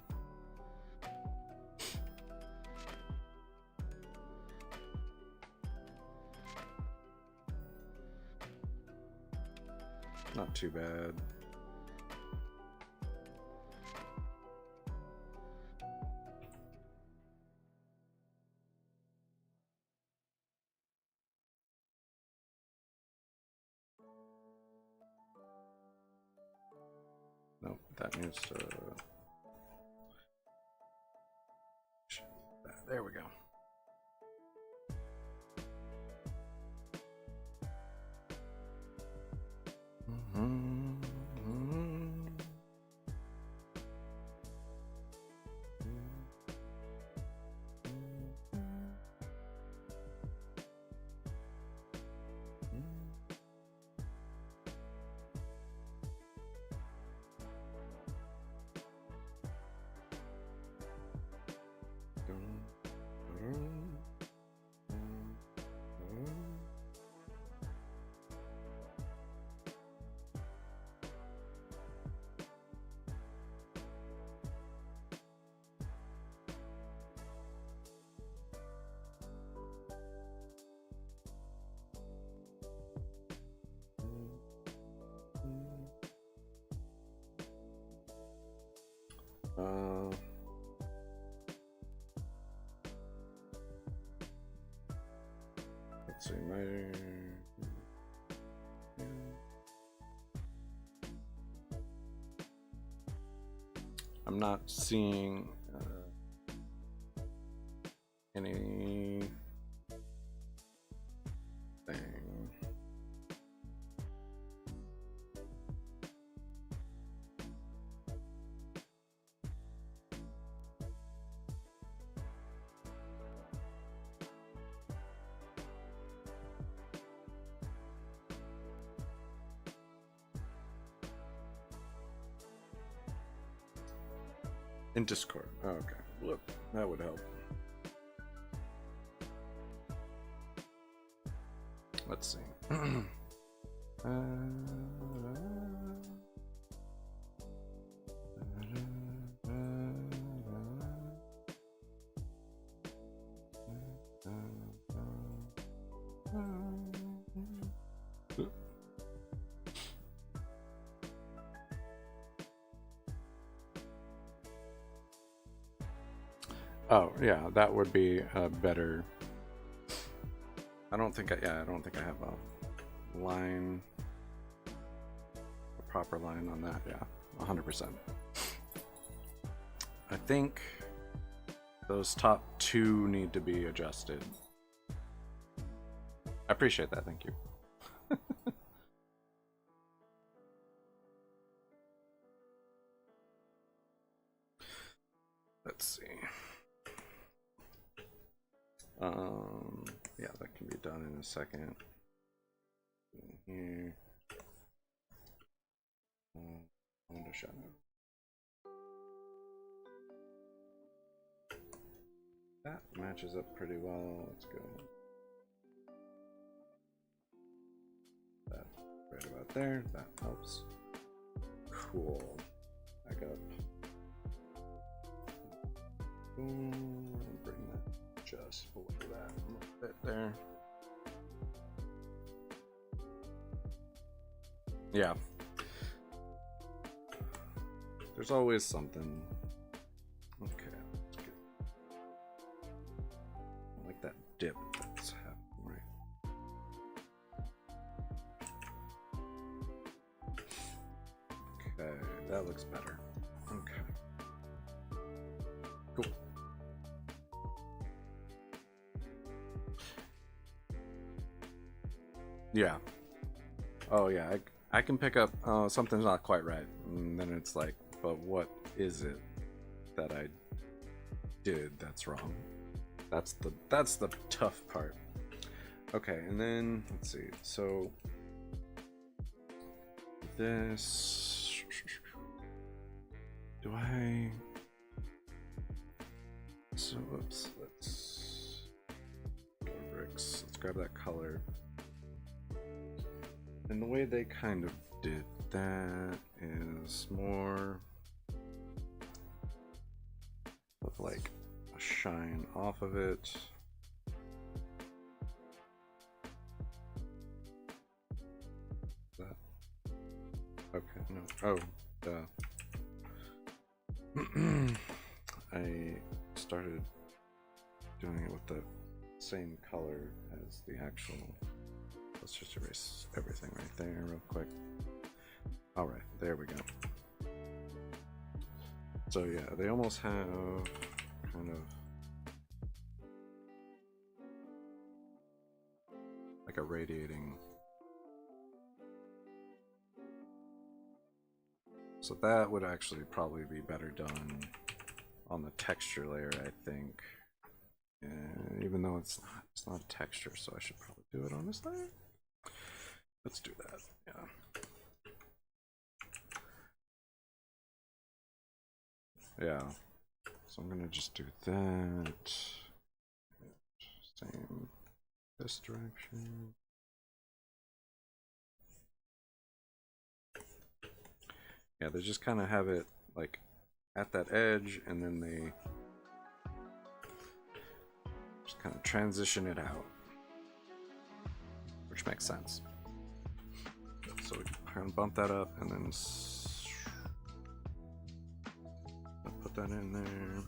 Not too bad. Nope, that needs to... There we go. Let's see, I'm not seeing any thing. In Discord. Oh, okay. Look, that would help. Let's see. Oh, yeah, that would be better. I don't think I have a line, a proper line on that. Yeah, 100%. I think those top two need to be adjusted. I appreciate that, thank you. Let's see. Yeah, that can be done in a second. Here. Window shadow. That matches up pretty well. Let's go. That right about there. That helps. Cool. Back up. Boom. Bring that just below that a little bit there. Yeah. There's always something. Okay, that's good. I like that dip that's happening, right? Okay, that looks better. Okay. Cool. Yeah. Oh yeah, I can pick up something's not quite right, and then it's like, but what is it that I did that's wrong? That's the tough part. Okay, and then let's see. So this, do I? So oops. Let's go to bricks. Let's grab that color. And the way they kind of did that is more of like a shine off of it. That okay? No. Oh, I started doing it with the same color as the actual. Let's just erase everything right there real quick. All right, there we go. So yeah, they almost have kind of like a radiating. So that would actually probably be better done on the texture layer, I think. And even though it's not a texture, so I should probably do it on this layer. Let's do that. Yeah. So I'm gonna just do that. Same this direction. Yeah, they just kind of have it like at that edge, and then they just kind of transition it out, which makes sense. So we can bump that up and then put that in there.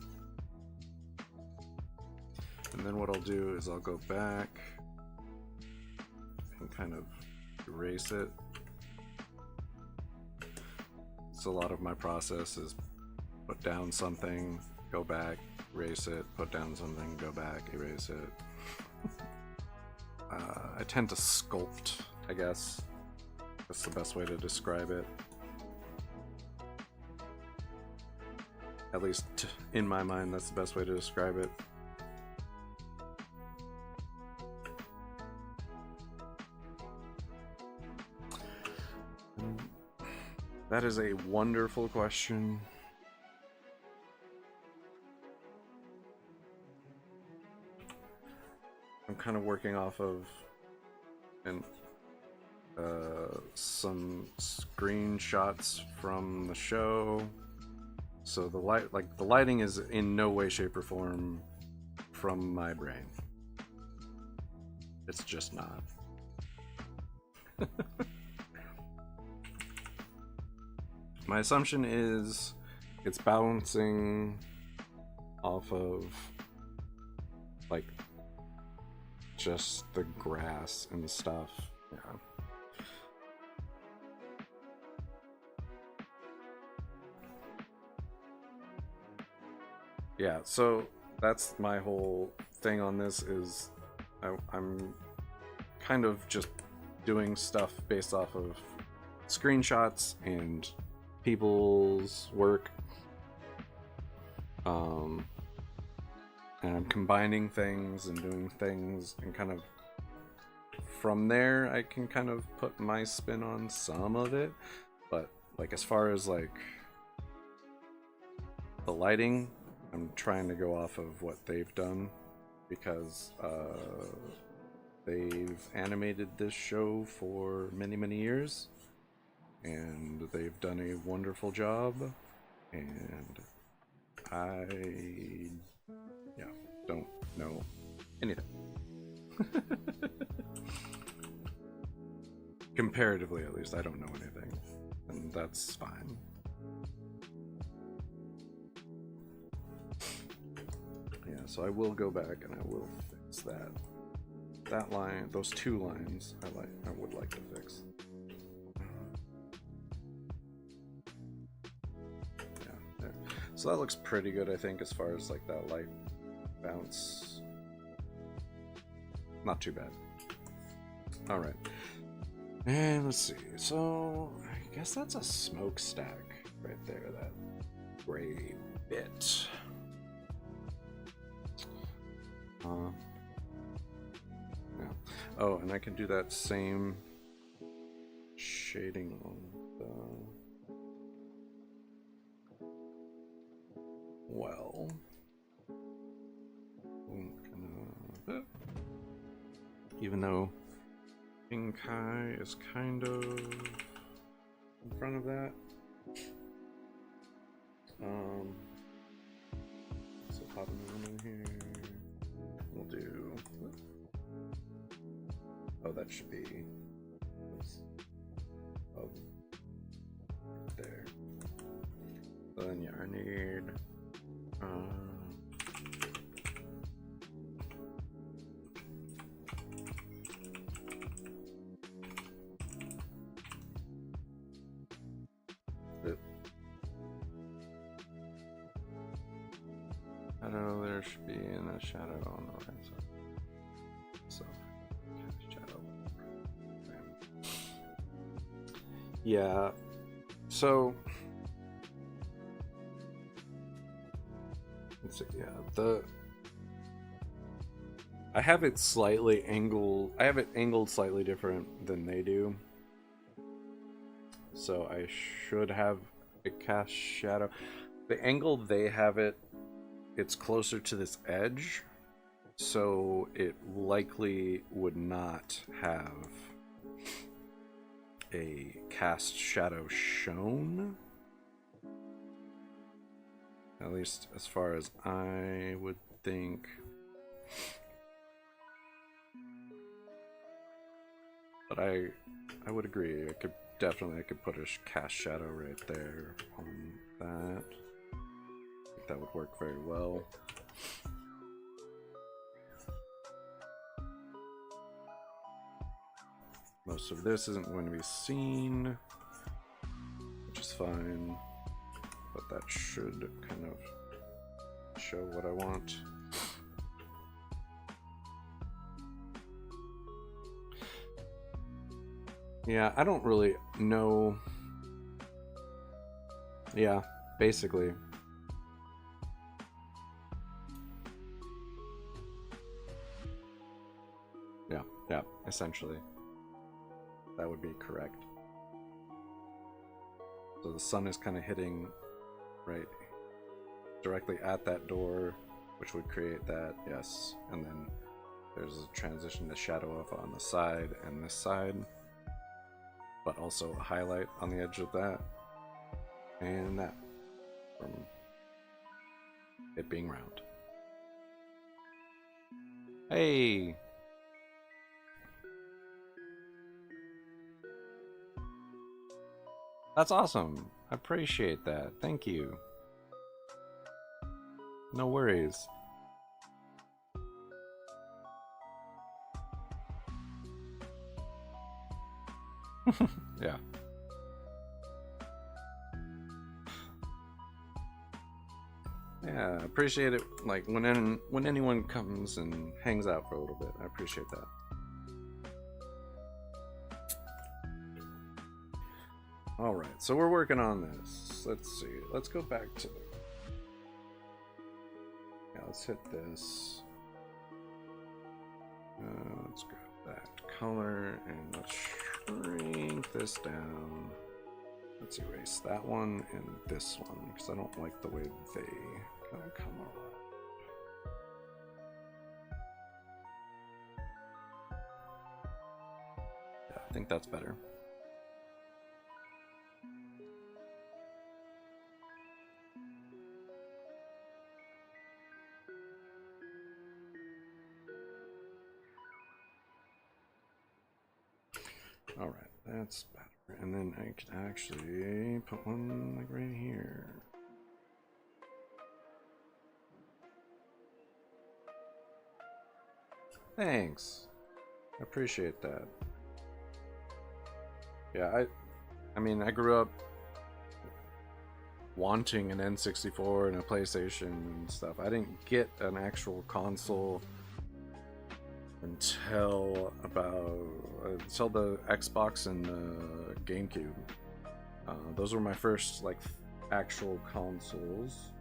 And then what I'll do is I'll go back and kind of erase it. So a lot of my process is put down something, go back, erase it, put down something, go back, erase it. I tend to sculpt, I guess. That's the best way to describe it. At least in my mind, that's the best way to describe it. That is a wonderful question. I'm kind of working off of some screenshots from the show. So the lighting is in no way, shape, or form from my brain. It's just not. My assumption is it's bouncing off of like just the grass and stuff. Yeah. Yeah, so that's my whole thing on this is I'm kind of just doing stuff based off of screenshots and people's work. And I'm combining things and doing things, and kind of from there I can kind of put my spin on some of it. But like as far as like the lighting, I'm trying to go off of what they've done, because they've animated this show for many years and they've done a wonderful job, and I don't know anything. Comparatively, at least, I don't know anything, and that's fine. Yeah, so I will go back and I will fix that line, those two lines. I would like to fix. Yeah, there. So that looks pretty good, I think, as far as like that light bounce. Not too bad. All right. And let's see, so I guess that's a smokestack right there, that gray bit. Yeah. Oh, and I can do that same shading on the well. Even though King Kai is kind of in front of that. So pop him in here. We'll do. Oh, that should be. Oh, there. So then, yeah, I need. Shadow, there should be in a shadow on the right side. So, shadow. Yeah. So, let's see. Yeah, I have it slightly angled. I have it angled slightly different than they do. So I should have a cast shadow. The angle they have it, it's closer to this edge, so it likely would not have a cast shadow shown, at least as far as I would think. But I would agree, I could put a cast shadow right there on that. That would work very well. Most of this isn't going to be seen, which is fine, but that should kind of show what I want. Yeah, I don't really know. Yeah, basically. Yeah, essentially. That would be correct. So the sun is kind of hitting right directly at that door, which would create that, yes. And then there's a transition to shadow off on the side and this side, but also a highlight on the edge of that and that from it being round. Hey! That's awesome. I appreciate that. Thank you. No worries. Yeah. Yeah, appreciate it. Like when anyone comes and hangs out for a little bit, I appreciate that. All right, so we're working on this. Let's see. Let's go back to the. Yeah, let's hit this. Let's grab that color and let's shrink this down. Let's erase that one and this one because I don't like the way they kind of come around. Yeah, I think that's better. All right, that's better. And then I could actually put one like right here. Thanks. I appreciate that. Yeah, I mean, I grew up wanting an N64 and a PlayStation and stuff. I didn't get an actual console until the Xbox and the GameCube. Those were my first like actual consoles.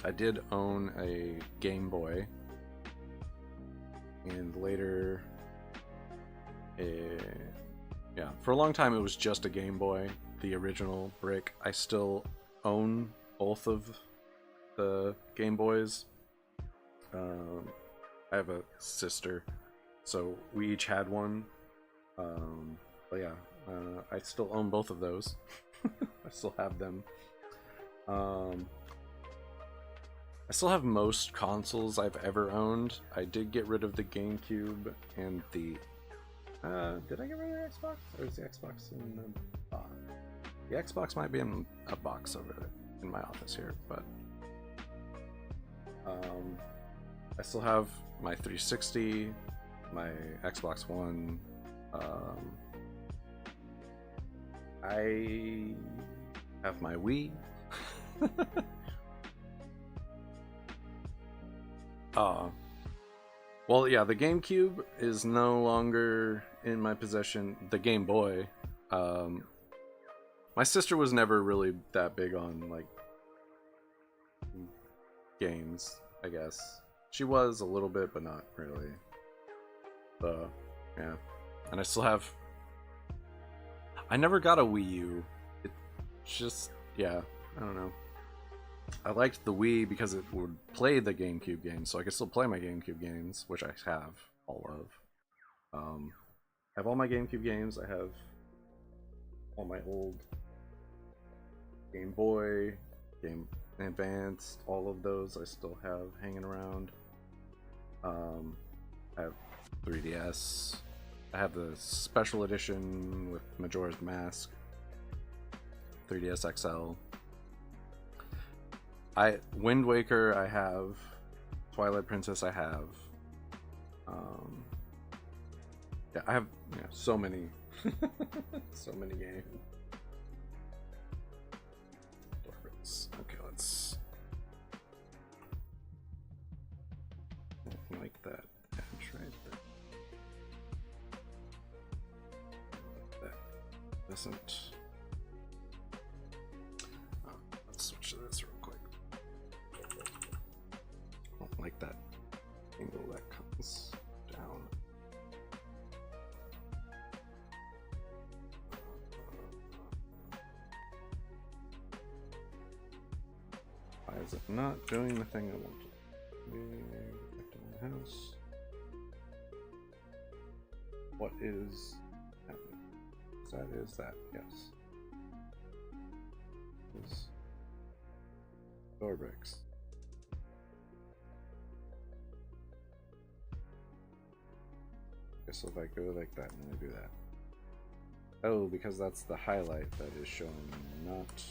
I did own a Game Boy, and later, yeah, for a long time it was just a Game Boy, the original brick. I still own both of the Game Boys. I have a sister, so we each had one. But yeah, I still own both of those. I still have them. I still have most consoles I've ever owned. I did get rid of the GameCube and the... did I get rid of the Xbox? Or is the Xbox in the box? The Xbox might be in a box over there in my office here, but... I still have my 360, my Xbox One. I have my Wii. Well, yeah, the GameCube is no longer in my possession. The Game Boy. My sister was never really that big on, like, games, I guess. She was a little bit, but not really. Yeah. And I still have... I never got a Wii U. It's just... yeah, I don't know. I liked the Wii because it would play the GameCube games, so I could still play my GameCube games, which I have all of. I have all my GameCube games. I have all my old Game Boy, Game Advanced, all of those I still have hanging around. I have 3DS. I have the special edition with Majora's Mask, 3DS XL. Wind Waker I have, Twilight Princess I have. Yeah, I have so many, so many games. Okay, let's like that edge right there. That doesn't. Let's switch to this real quick. I don't like that angle that comes down. Why is it not doing the thing I want? Back to my house. What is happening? Is that yes? Is door bricks. Okay, so if I go like that and I do that. Oh, because that's the highlight that is showing, not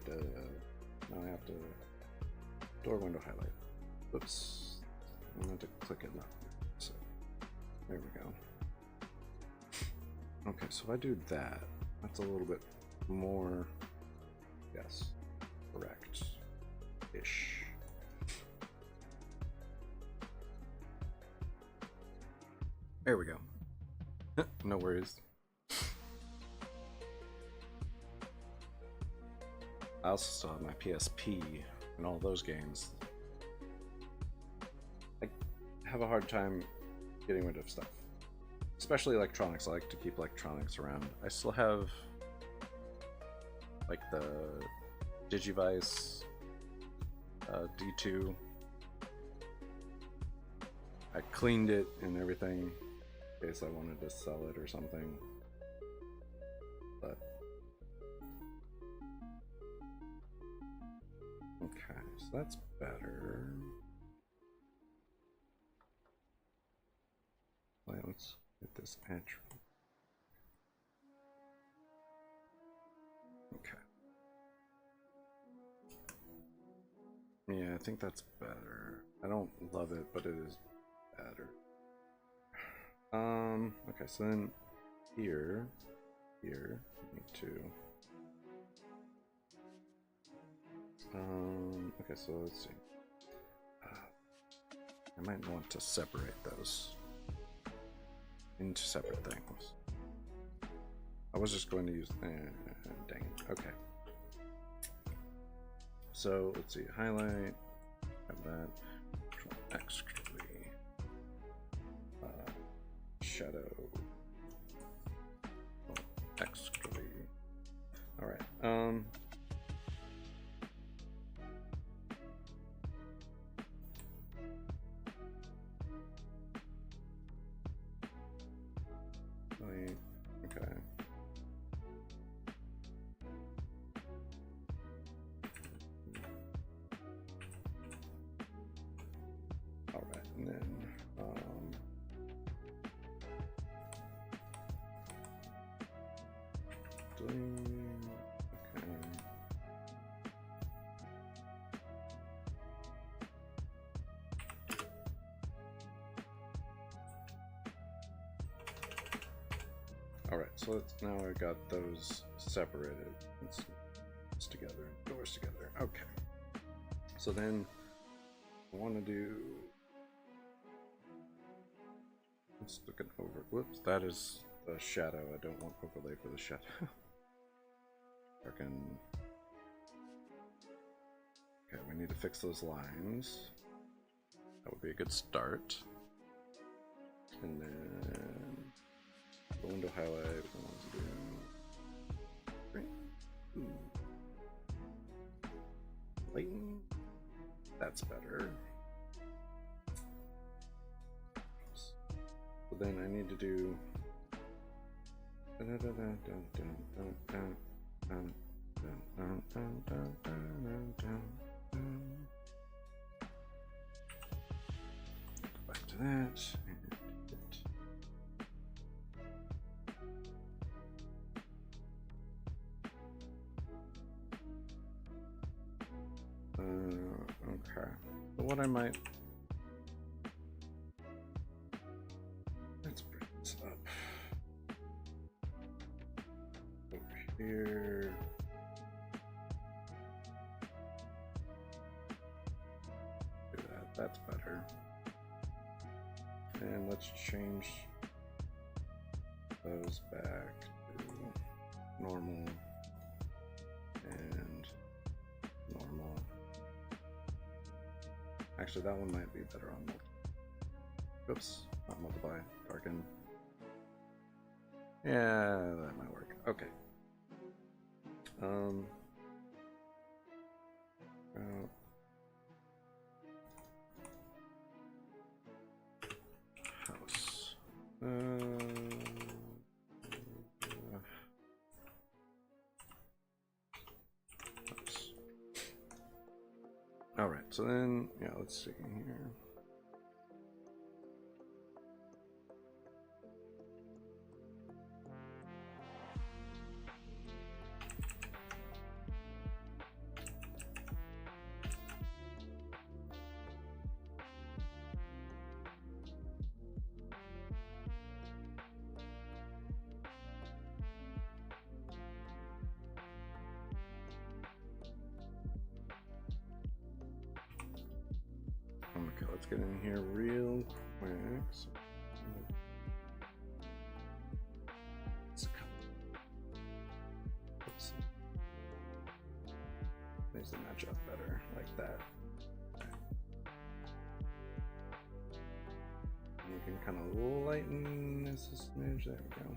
the. Now I have to door window highlight. Oops. I meant to click it up. So there we go. Okay, so if I do that, that's a little bit more, yes, correct. There we go. No worries. I also still have my PSP and all those games. I have a hard time getting rid of stuff. Especially electronics. I like to keep electronics around. I still have like the Digivice D2. I cleaned it and everything in case I wanted to sell it or something. But okay, so that's better. Wait, let's get this edge. Okay. Yeah, I think that's better. I don't love it, but it is better. Okay, so then here, we need to okay, so let's see. I might want to separate those into separate things. I was just going to use dang it. Okay. So let's see, highlight, have that, Control X quickly, shadow, X quickly. All right. Okay. All right, and then okay. All right, so now I got those separated. It's together, doors together. Okay. So then I want to do. Let's look at over. Whoops, that is the shadow. I don't want overlay for the shadow. Freaking. Okay, we need to fix those lines. That would be a good start. And then the window highlight. We want to do. Lighten. That's better. So then I need to do. Back to that. Okay. So what I might. Let's bring this up. Over here. Do that. That's better. And let's change those back to normal and normal. Actually, that one might be better on multiply. Oops, not multiply, darken. Yeah, that might work. Okay. House. All right, so then, yeah, let's see here. Okay, let's get in here real quick. Makes it match up better, like that. And you can kind of lighten this a smidge. There we go.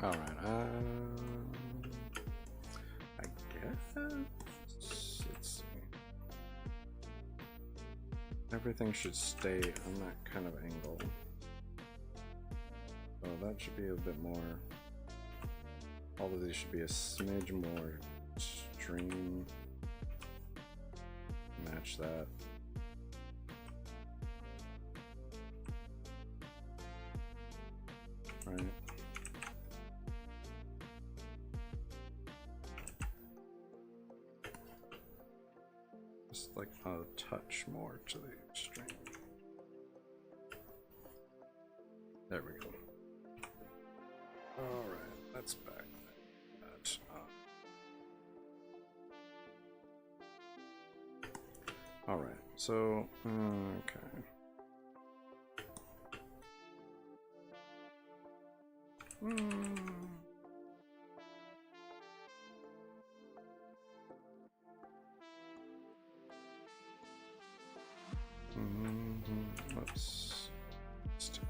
Alright, I guess, let's see. Everything should stay on that kind of angle. So that should be a bit more, all of these should be a smidge more extreme. Match that. Right. Like a touch more to the extreme. There we go. All right, that's back. That's up. All right, so okay. Let's do.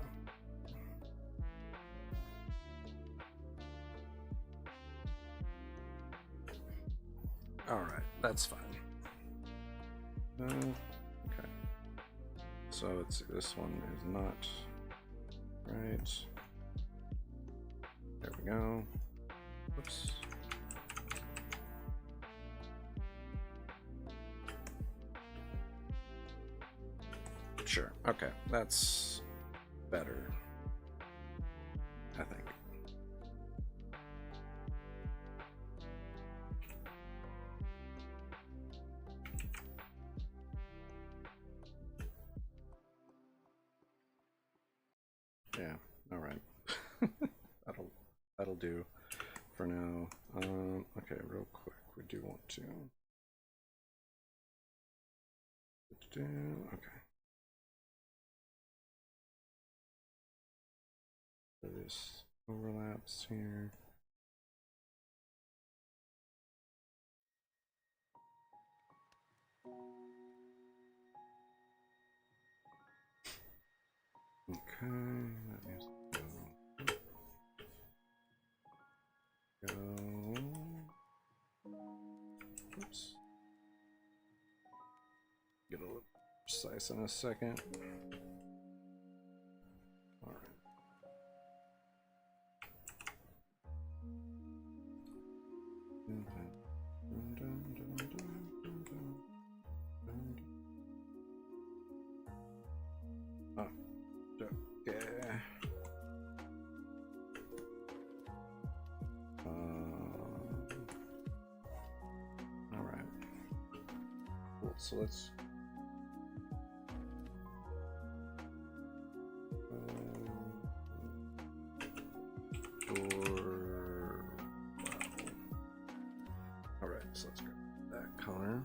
All right, that's fine. Okay. So it's this one is not right. There we go. Oops. Sure. Okay, that's better, I think. Yeah. All right. that'll do for now. Okay, real quick, we do want to. Okay. This overlaps here. Okay, that needs to go. Oops. Get a little precise in a second. All right. Oh, okay. All right. Cool. So let's. All right. So let's grab that color.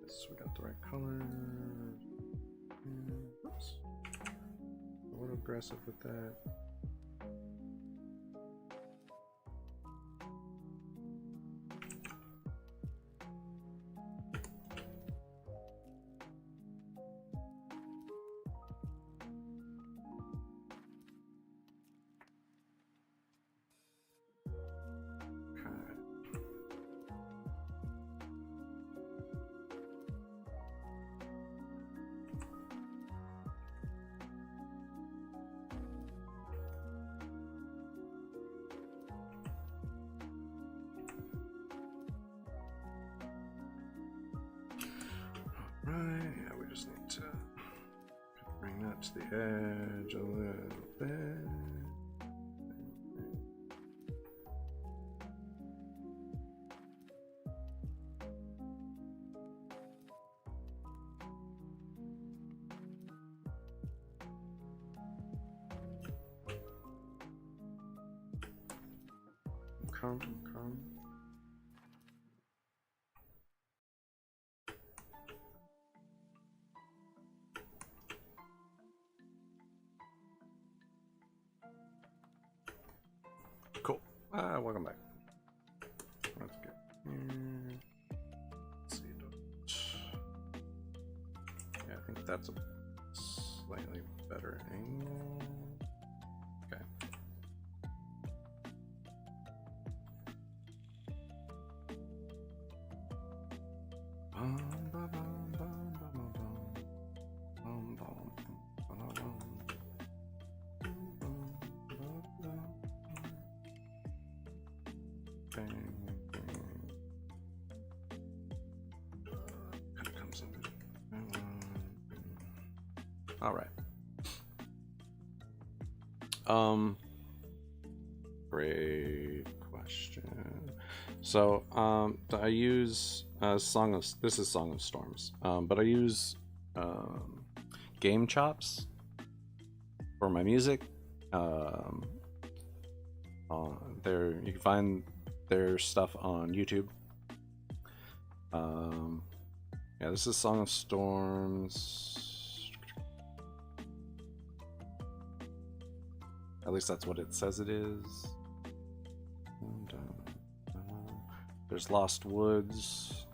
Yes, we got the right color. Oops. A little aggressive with that. Right, yeah, we just need to bring that to the edge a little bit. Come. Cool. Welcome back. Let's get here. Let's see. Yeah, I think that's a slightly better angle. Okay. All right. Great question. So, I use Song of Storms, but I use Game Chops for my music. You can find their stuff on YouTube. Yeah, this is Song of Storms. At least that's what it says it is. And, there's Lost Woods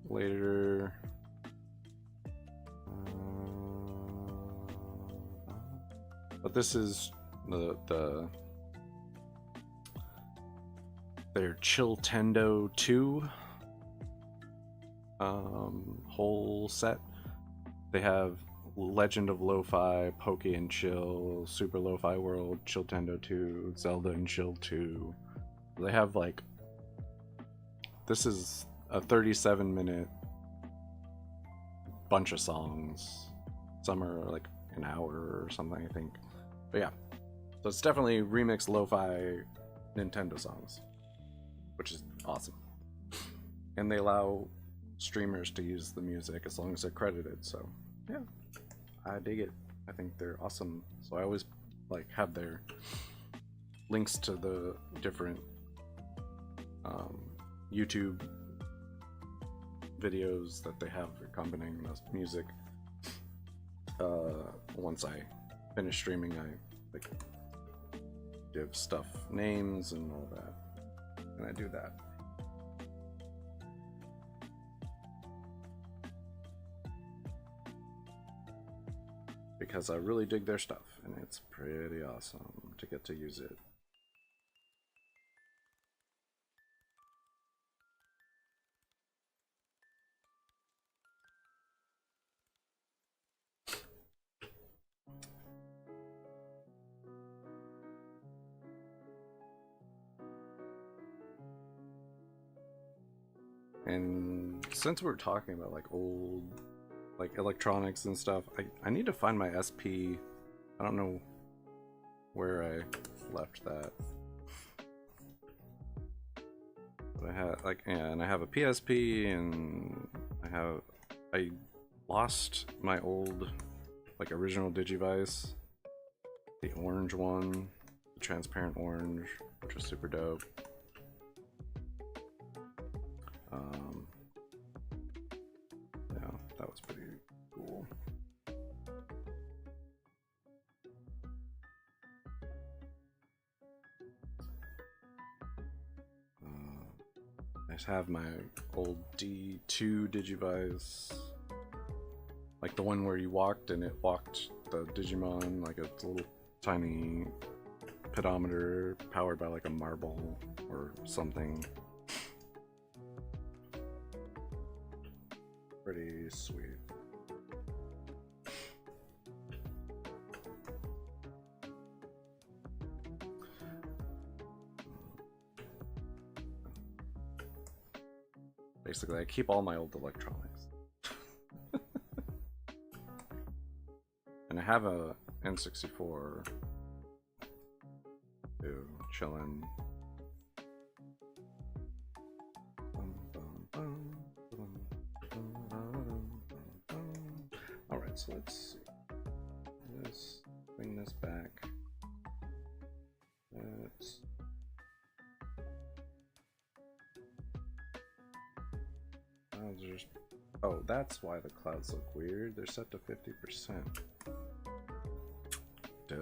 later. But this is their Chilltendo 2 whole set. They have Legend of Lo-Fi, Poke and Chill, Super Lo-Fi World, Chilltendo 2, Zelda and Chill 2. They have like, this is a 37-minute bunch of songs. Some are like an hour or something, I think. But yeah, so it's definitely remixed lo-fi Nintendo songs, which is awesome. And they allow streamers to use the music as long as they're credited, so yeah, I dig it. I think they're awesome. So I always like have their links to the different YouTube videos that they have accompanying the music. Once I finish streaming, I like give stuff names and all that, and I do that. Because I really dig their stuff, and it's pretty awesome to get to use it. And since we're talking about like old like electronics and stuff, I need to find my SP. I don't know where I left that. But I had like, yeah, and I have a PSP, and I lost my old like original Digivice, the orange one, the transparent orange, which was super dope. Yeah, that was pretty cool. I just have my old D2 Digivice, like the one where you walked and it walked the Digimon, like a little tiny pedometer powered by like a marble or something. Pretty sweet. Basically, I keep all my old electronics. And I have a N64 to chillin'. Alright, so let's see. Let's bring this back. Let's oh, that's why the clouds look weird. They're set to 50%. Duh.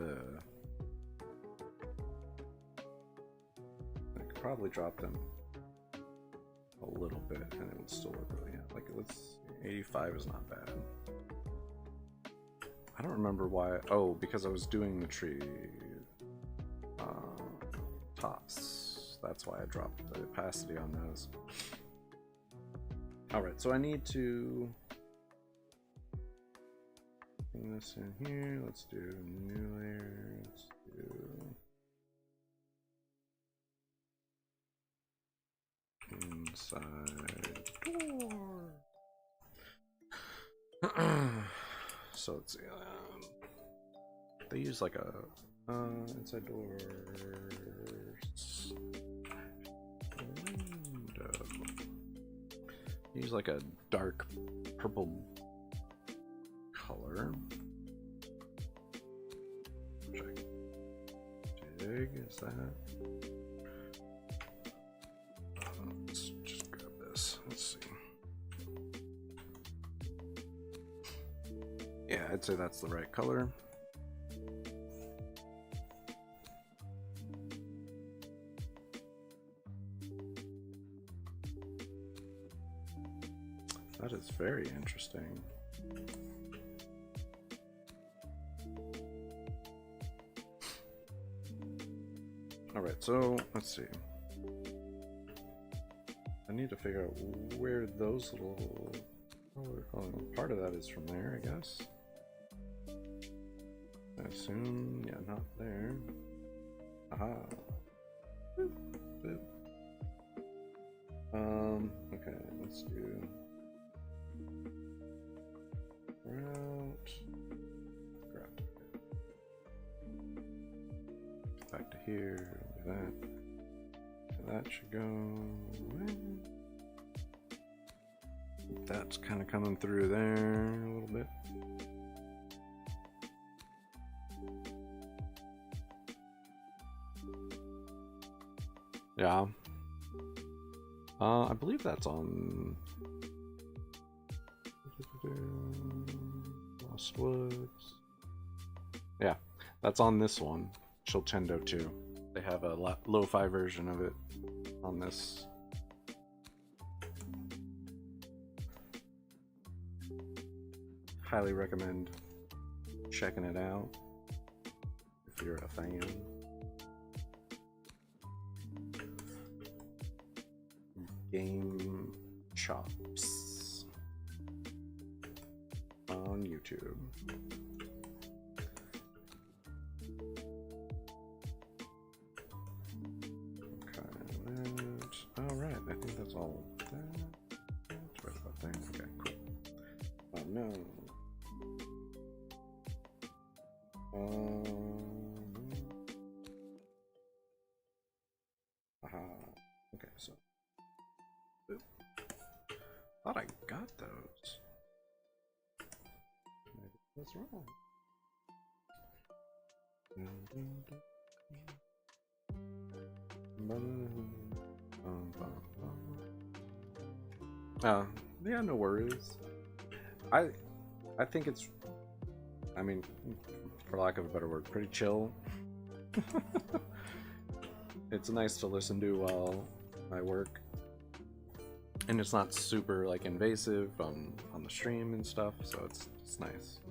I could probably drop them a little bit and it would still look really good. Like, let's 85 is not bad. I don't remember why. Oh, because I was doing the tree tops. That's why I dropped the opacity on those. Alright, so I need to bring this in here. Let's do new layer. Let's do inside door. So let's see. They use like a inside doors window. They use like a dark purple color. Which I dig. Is that? Let's just grab this. Let's see. Yeah, I'd say that's the right color. That is very interesting. Alright, so let's see. I need to figure out where those little... Oh, part of that is from there, I guess. I assume, yeah, not there. Aha. Boop, boop. Okay, let's do route. Grab it. Back to here, do that. So that should go. That's kind of coming through there a little bit. Yeah. I believe that's on Lost Woods. Yeah, that's on this one, Chilltendo 2. They have a lo-fi version of it on this. Highly recommend checking it out if you're a fan. Game Chops on YouTube. Okay, alright, I think that's all that. That's right about there. Okay, cool. Oh no. Aha. Okay, so thought I got those. Maybe that's wrong. Yeah, no worries. I think it's, I mean, for lack of a better word, pretty chill. It's nice to listen to while I work. And it's not super like invasive on the stream and stuff, so it's nice.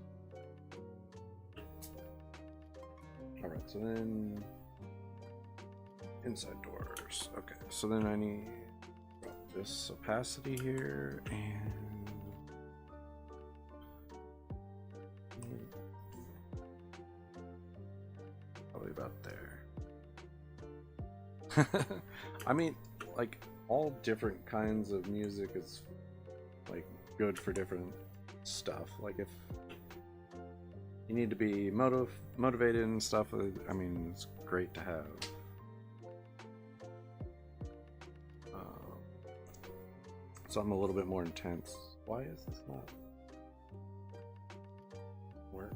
Alright, so then inside doors. Okay, so then I need this opacity here and probably about there. I mean, like, all different kinds of music is like good for different stuff. Like if you need to be motivated and stuff. I mean, it's great to have something a little bit more intense. Why is this not work?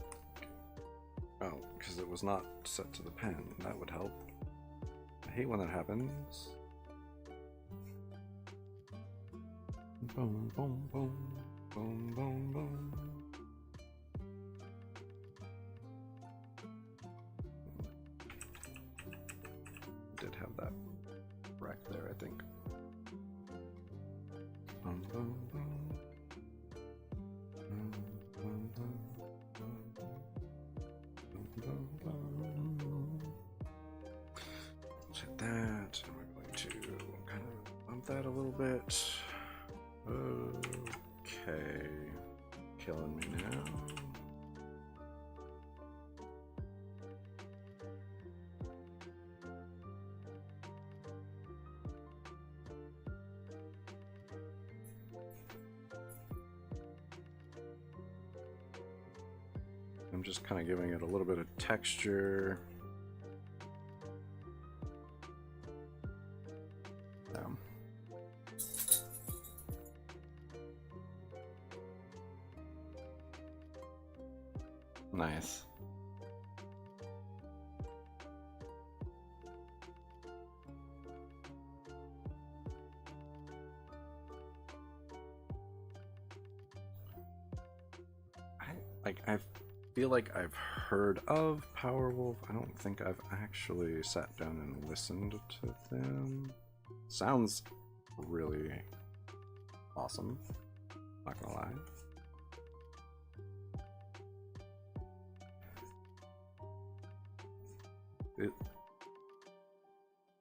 Oh, because it was not set to the pen. That would help. I hate when that happens. Boom, boom, boom, boom, boom, boom. Did have that rack there, I think. Boom, boom, boom. Let's hit that. And we're going to kind of bump that a little bit. Okay. Killing me now. I'm just kind of giving it a little bit of texture. Nice. I feel like I've heard of Powerwolf. I don't think I've actually sat down and listened to them. Sounds really awesome, not gonna lie.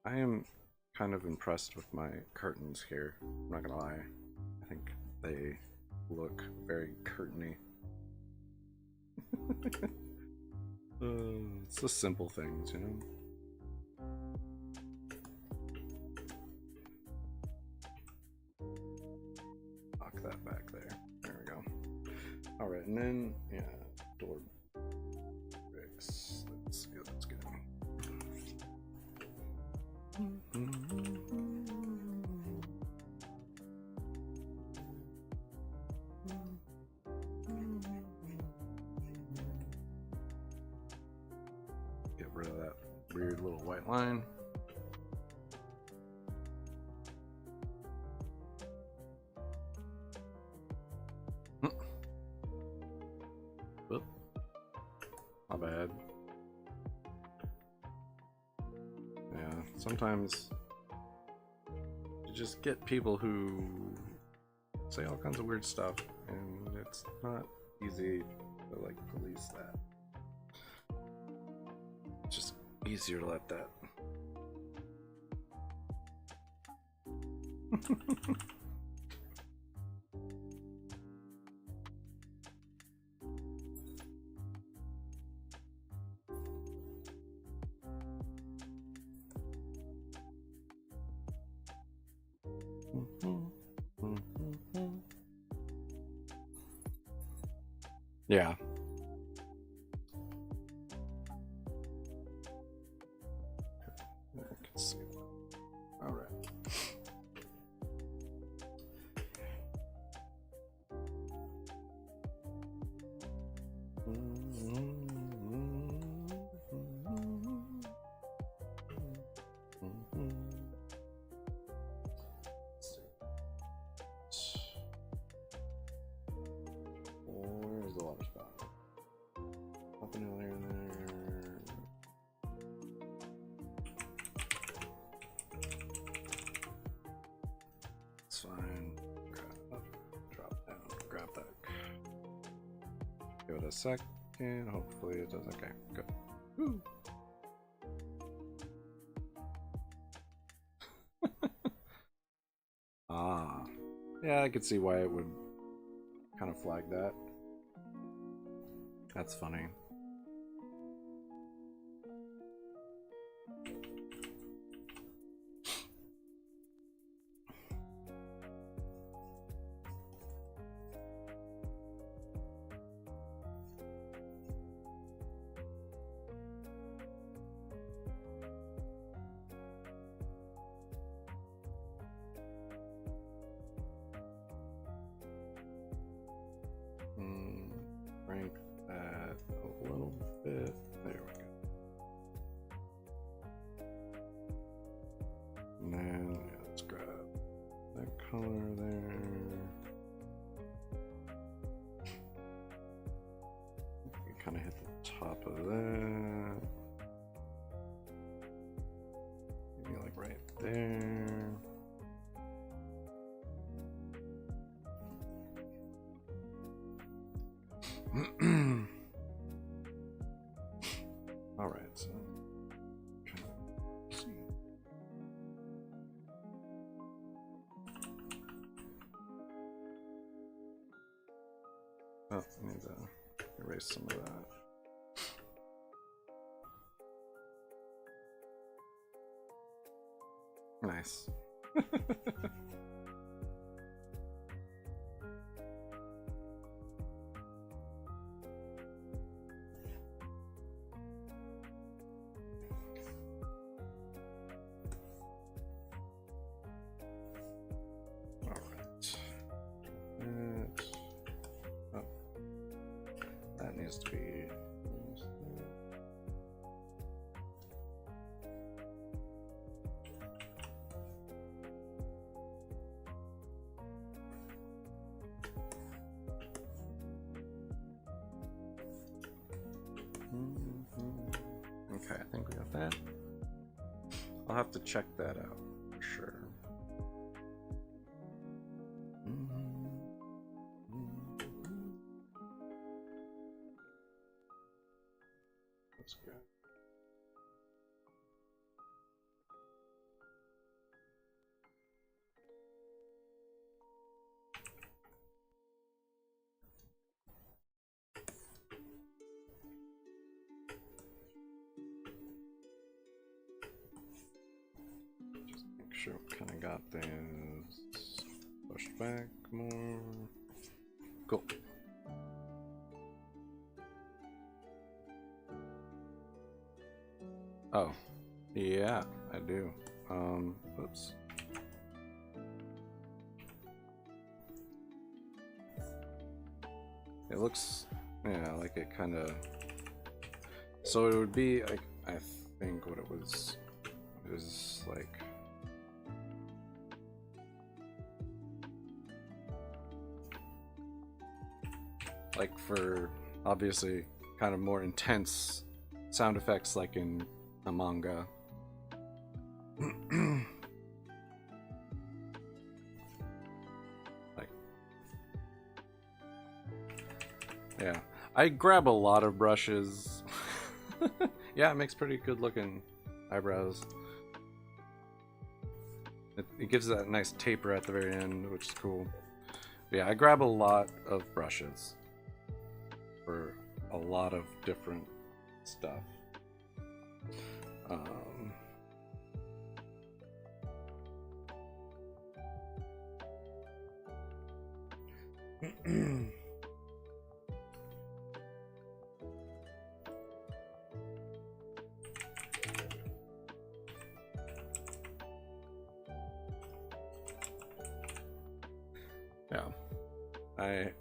I am kind of impressed with my curtains here, I'm not gonna lie. I think they look very curtainy. It's the simple things, you know? Knock that back there. There we go. Alright, and then, yeah, door bricks. Let's get rid of that weird little white line. Oop. My bad. Yeah, sometimes you just get people who say all kinds of weird stuff, and it's not easy to like police that. It's just easier to let that. Yeah. I can see. All right. Where's the water spot? Up in there and there. It's fine. Grab up, drop down, grab that. Give it a second. Hopefully it does. Okay, good. Woo. Ah, yeah, I could see why it would kind of flag that. That's funny. crank that a little bit. There we go. And then yeah, let's grab that color there. We kind of hit the top of that. Maybe like right there. All right, so see. Oh, I need to erase some of that. Nice. Needs to be okay, I think we got that. I'll have to check that out for sure. That's good. Just make sure we kind of got this pushed back more. Cool. Oh, yeah, I do. Oops. It looks, yeah, like it kind of. So it would be like, I think what it was like for obviously kind of more intense sound effects, like in a manga. Like, yeah, I grab a lot of brushes. Yeah, it makes pretty good looking eyebrows. It gives that nice taper at the very end, which is cool. But yeah, I grab a lot of brushes for a lot of different stuff. Yeah, I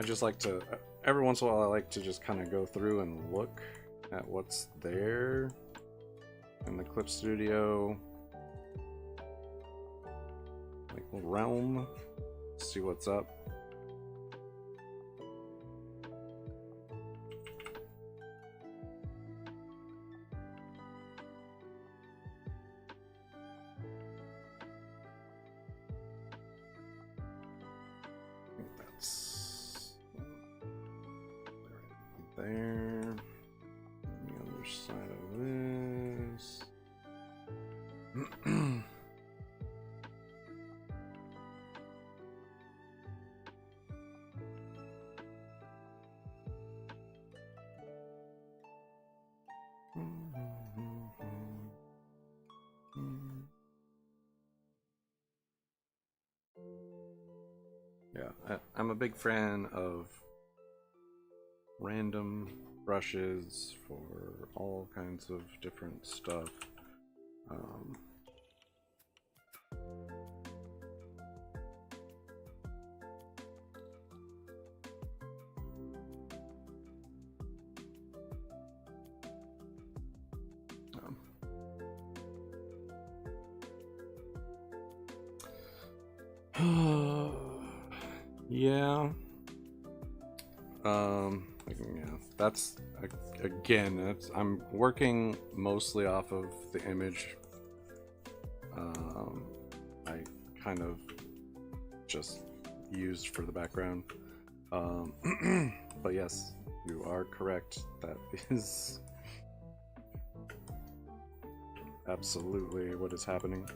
just like to, every once in a while I like to just kind of go through and look at what's there in the Clip Studio like realm, see what's up. There, the other side of this. Yeah, I'm a big fan of random brushes for all kinds of different stuff. Yeah. Yeah, that's again, I'm working mostly off of the image. I kind of just used for the background. But yes, you are correct. That is absolutely what is happening.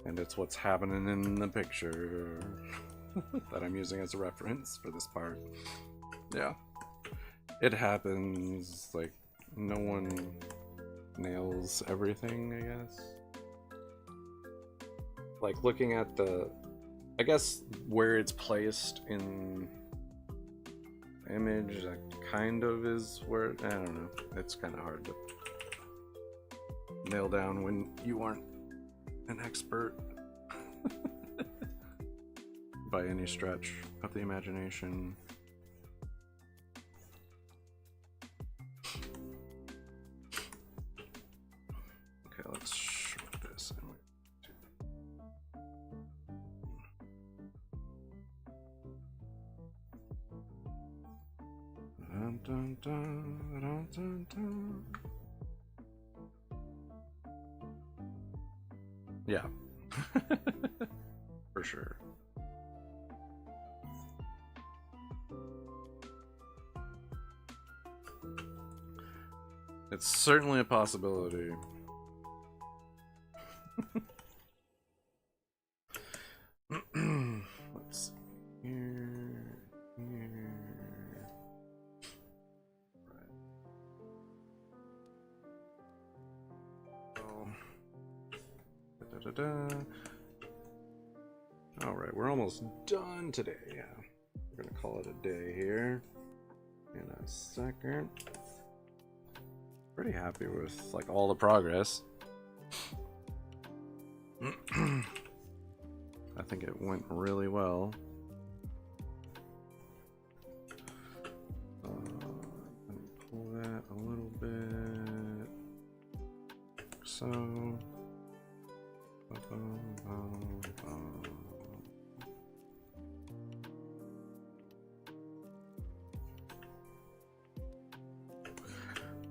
And it's what's happening in the picture that I'm using as a reference for this part. Yeah. It happens, like, no one nails everything, I guess. Like, looking at the, I guess, where it's placed in the image, that kind of is where, I don't know, it's kind of hard to nail down when you aren't an expert by any stretch of the imagination. Okay, let's show this. Dun, dun, dun, dun, dun, dun. Yeah. For sure. It's certainly a possibility. Let's see. Here. Right. Oh. Alright, we're almost done today. Yeah. We're gonna call it a day here in a second. Pretty happy with like all the progress. I think it went really well. Let me pull that a little bit. So.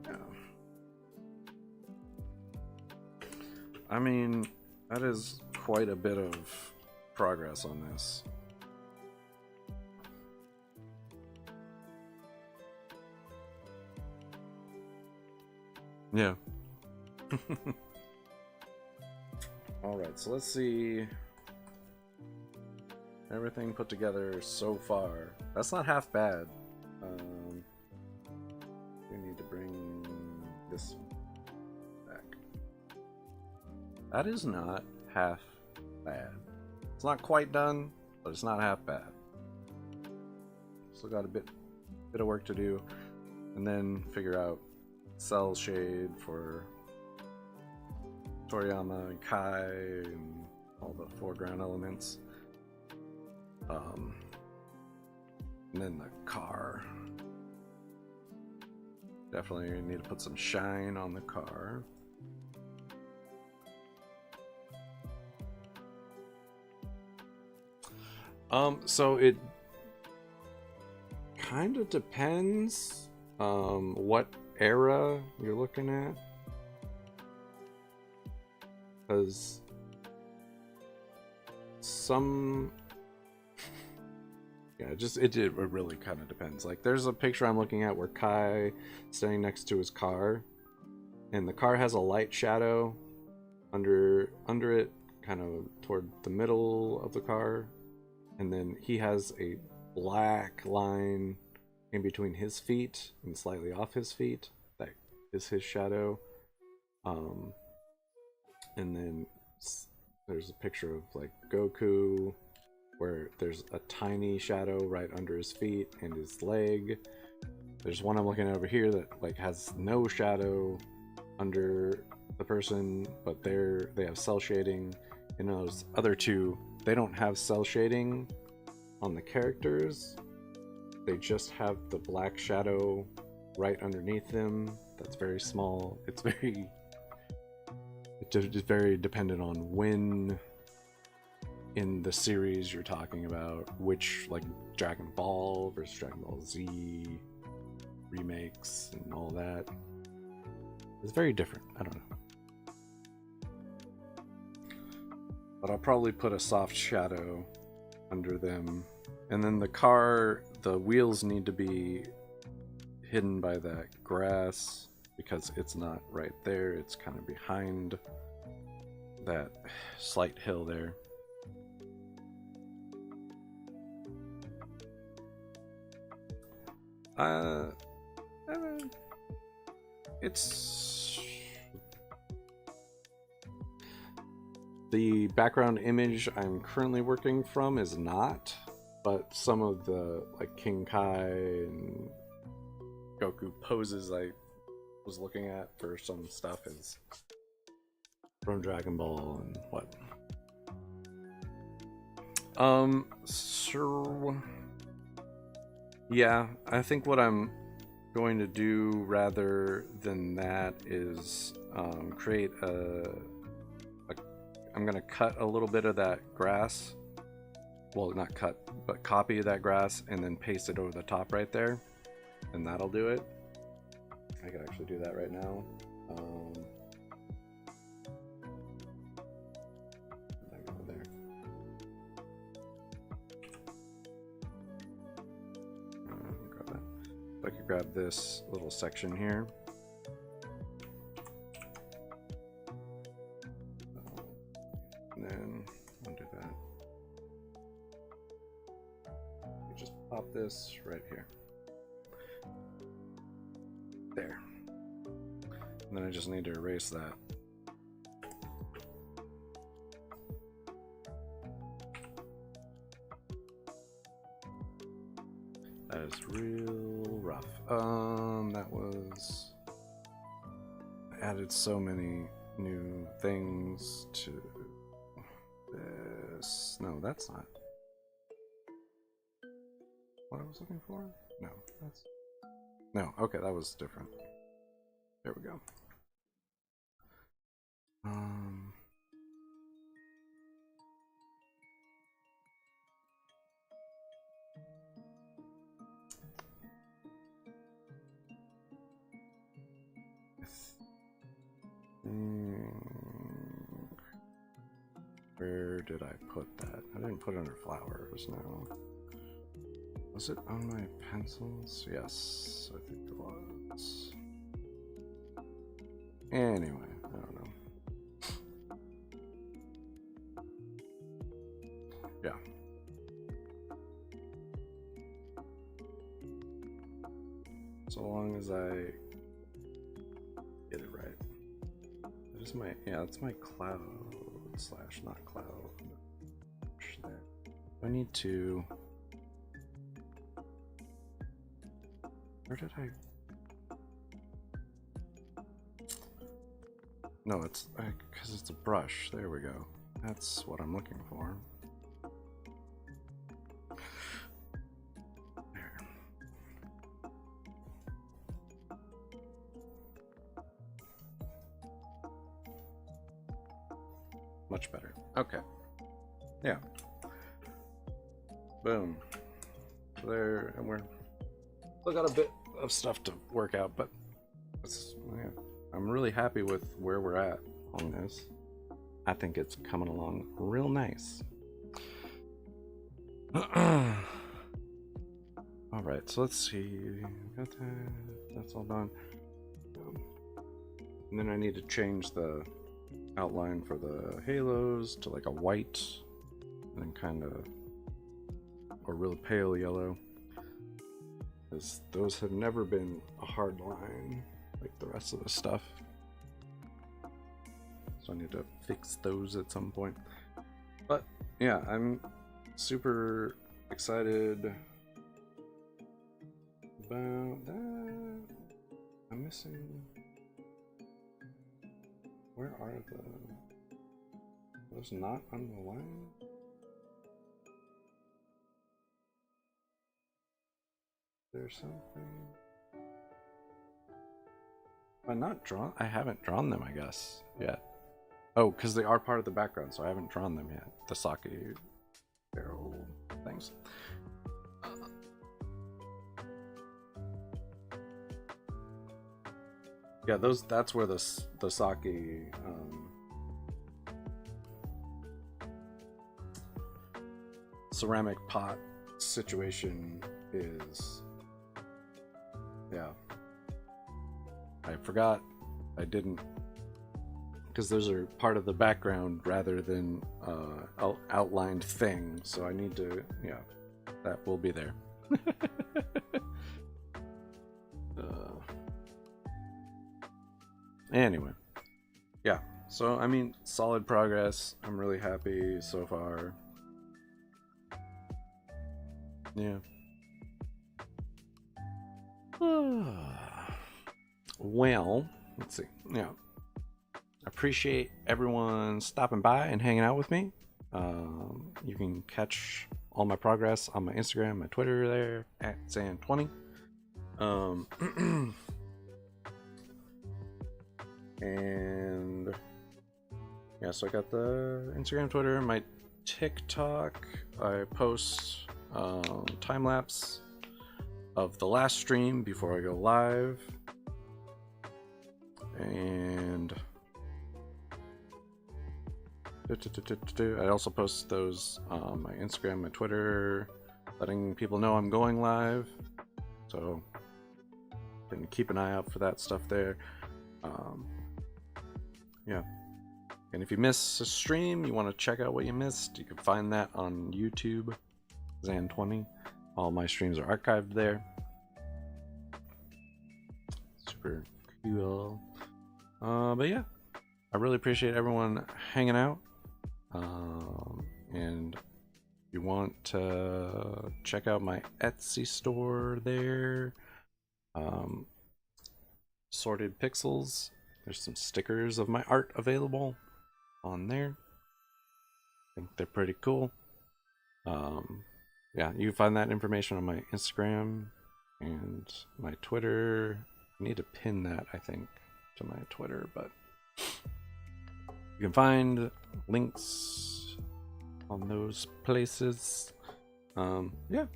Yeah. I mean, that is quite a bit of progress on this. Yeah. Alright, so let's see everything put together so far. That's not half bad. We need to bring this back. That is not half bad. It's not quite done, but it's not half bad. Still got a bit of work to do, and then figure out cell shade for Toriyama and Kai and all the foreground elements. And then the car. Definitely need to put some shine on the car. So it kind of depends what era you're looking at. Because some, yeah, it really kind of depends. Like, there's a picture I'm looking at where Kai standing next to his car, and the car has a light shadow under it, kind of toward the middle of the car, and then he has a black line in between his feet and slightly off his feet. That is his shadow. And then there's a picture of like Goku where there's a tiny shadow right under his feet and his leg. There's one I'm looking at over here that like has no shadow under the person, but they have cell shading. And those other two, they don't have cell shading on the characters. They just have the black shadow right underneath them that's very small. It's just very dependent on when in the series you're talking about, which, like Dragon Ball versus Dragon Ball Z remakes and all that. It's very different. I don't know. But I'll probably put a soft shadow under them. And then the wheels need to be hidden by that grass because it's not right there. It's kind of behind that slight hill there. It's the background image I'm currently working from is not, but some of the like King Kai and Goku poses I was looking at for some stuff is from Dragon Ball and what. So yeah, I think what I'm going to do rather than that is create I'm going to cut a little bit of that grass. Well, not cut, but copy that grass and then paste it over the top right there. And that'll do it. I can actually do that right now. There. Grab that. So I could grab this little section here. And then I'll do that. You just pop this right here. There. And then I just need to erase that. That is real rough. That was... I added so many new things to this. No, that's not what I was looking for. No, that's... No, okay, that was different. There we go. Where did I put that? I didn't put it under flowers, no. Was it on my pencils? Yes, I think it was. Anyway, I don't know. Yeah. So long as I get it right. That is my, yeah, that's my cloud slash not cloud. There. I need to... Where did I... No, it's because it's a brush. There we go. That's what I'm looking for. There. Much better. Okay. Yeah. Boom. So there, and we're still got a bit of stuff to work out, but it's, yeah, I'm really happy with where we're at on this. I think it's coming along real nice. All right, so let's see. Got that. That's all done. And then I need to change the outline for the halos to like a white, and then kind of a real pale yellow. Because those have never been a hard line like the rest of the stuff. So I need to fix those at some point. But yeah, I'm super excited about that. I'm missing... Where are those not on the line? There's something. I not drawn? I haven't drawn them, I guess, yet. Oh, because they are part of the background, so I haven't drawn them yet. The sake barrel things. Yeah, that's where the sake ceramic pot situation is. Yeah. I forgot I didn't, because those are part of the background rather than outlined thing, so I need to, yeah, that will be there. Anyway, yeah, so I mean, solid progress. I'm really happy so far. Yeah. Well, let's see. Yeah, appreciate everyone stopping by and hanging out with me. You can catch all my progress on my Instagram, my Twitter there at Zann20. And yeah, so I got the Instagram, Twitter, my TikTok. I post time lapse of the last stream before I go live. And I also post those on my Instagram, my Twitter, letting people know I'm going live. So you can keep an eye out for that stuff there. Yeah. And if you miss a stream, you want to check out what you missed, you can find that on YouTube, Zann20. All my streams are archived there. Super cool. But yeah, I really appreciate everyone hanging out. And if you want to check out my Etsy store there, Sorted Pixels. There's some stickers of my art available on there. I think they're pretty cool. Yeah, you can find that information on my Instagram and my Twitter. I need to pin that, I think, to my Twitter, but you can find links on those places. Yeah.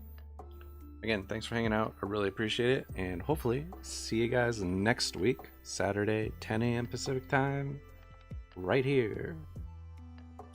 Again, thanks for hanging out. I really appreciate it. And hopefully see you guys next week, Saturday, 10 a.m. Pacific time, right here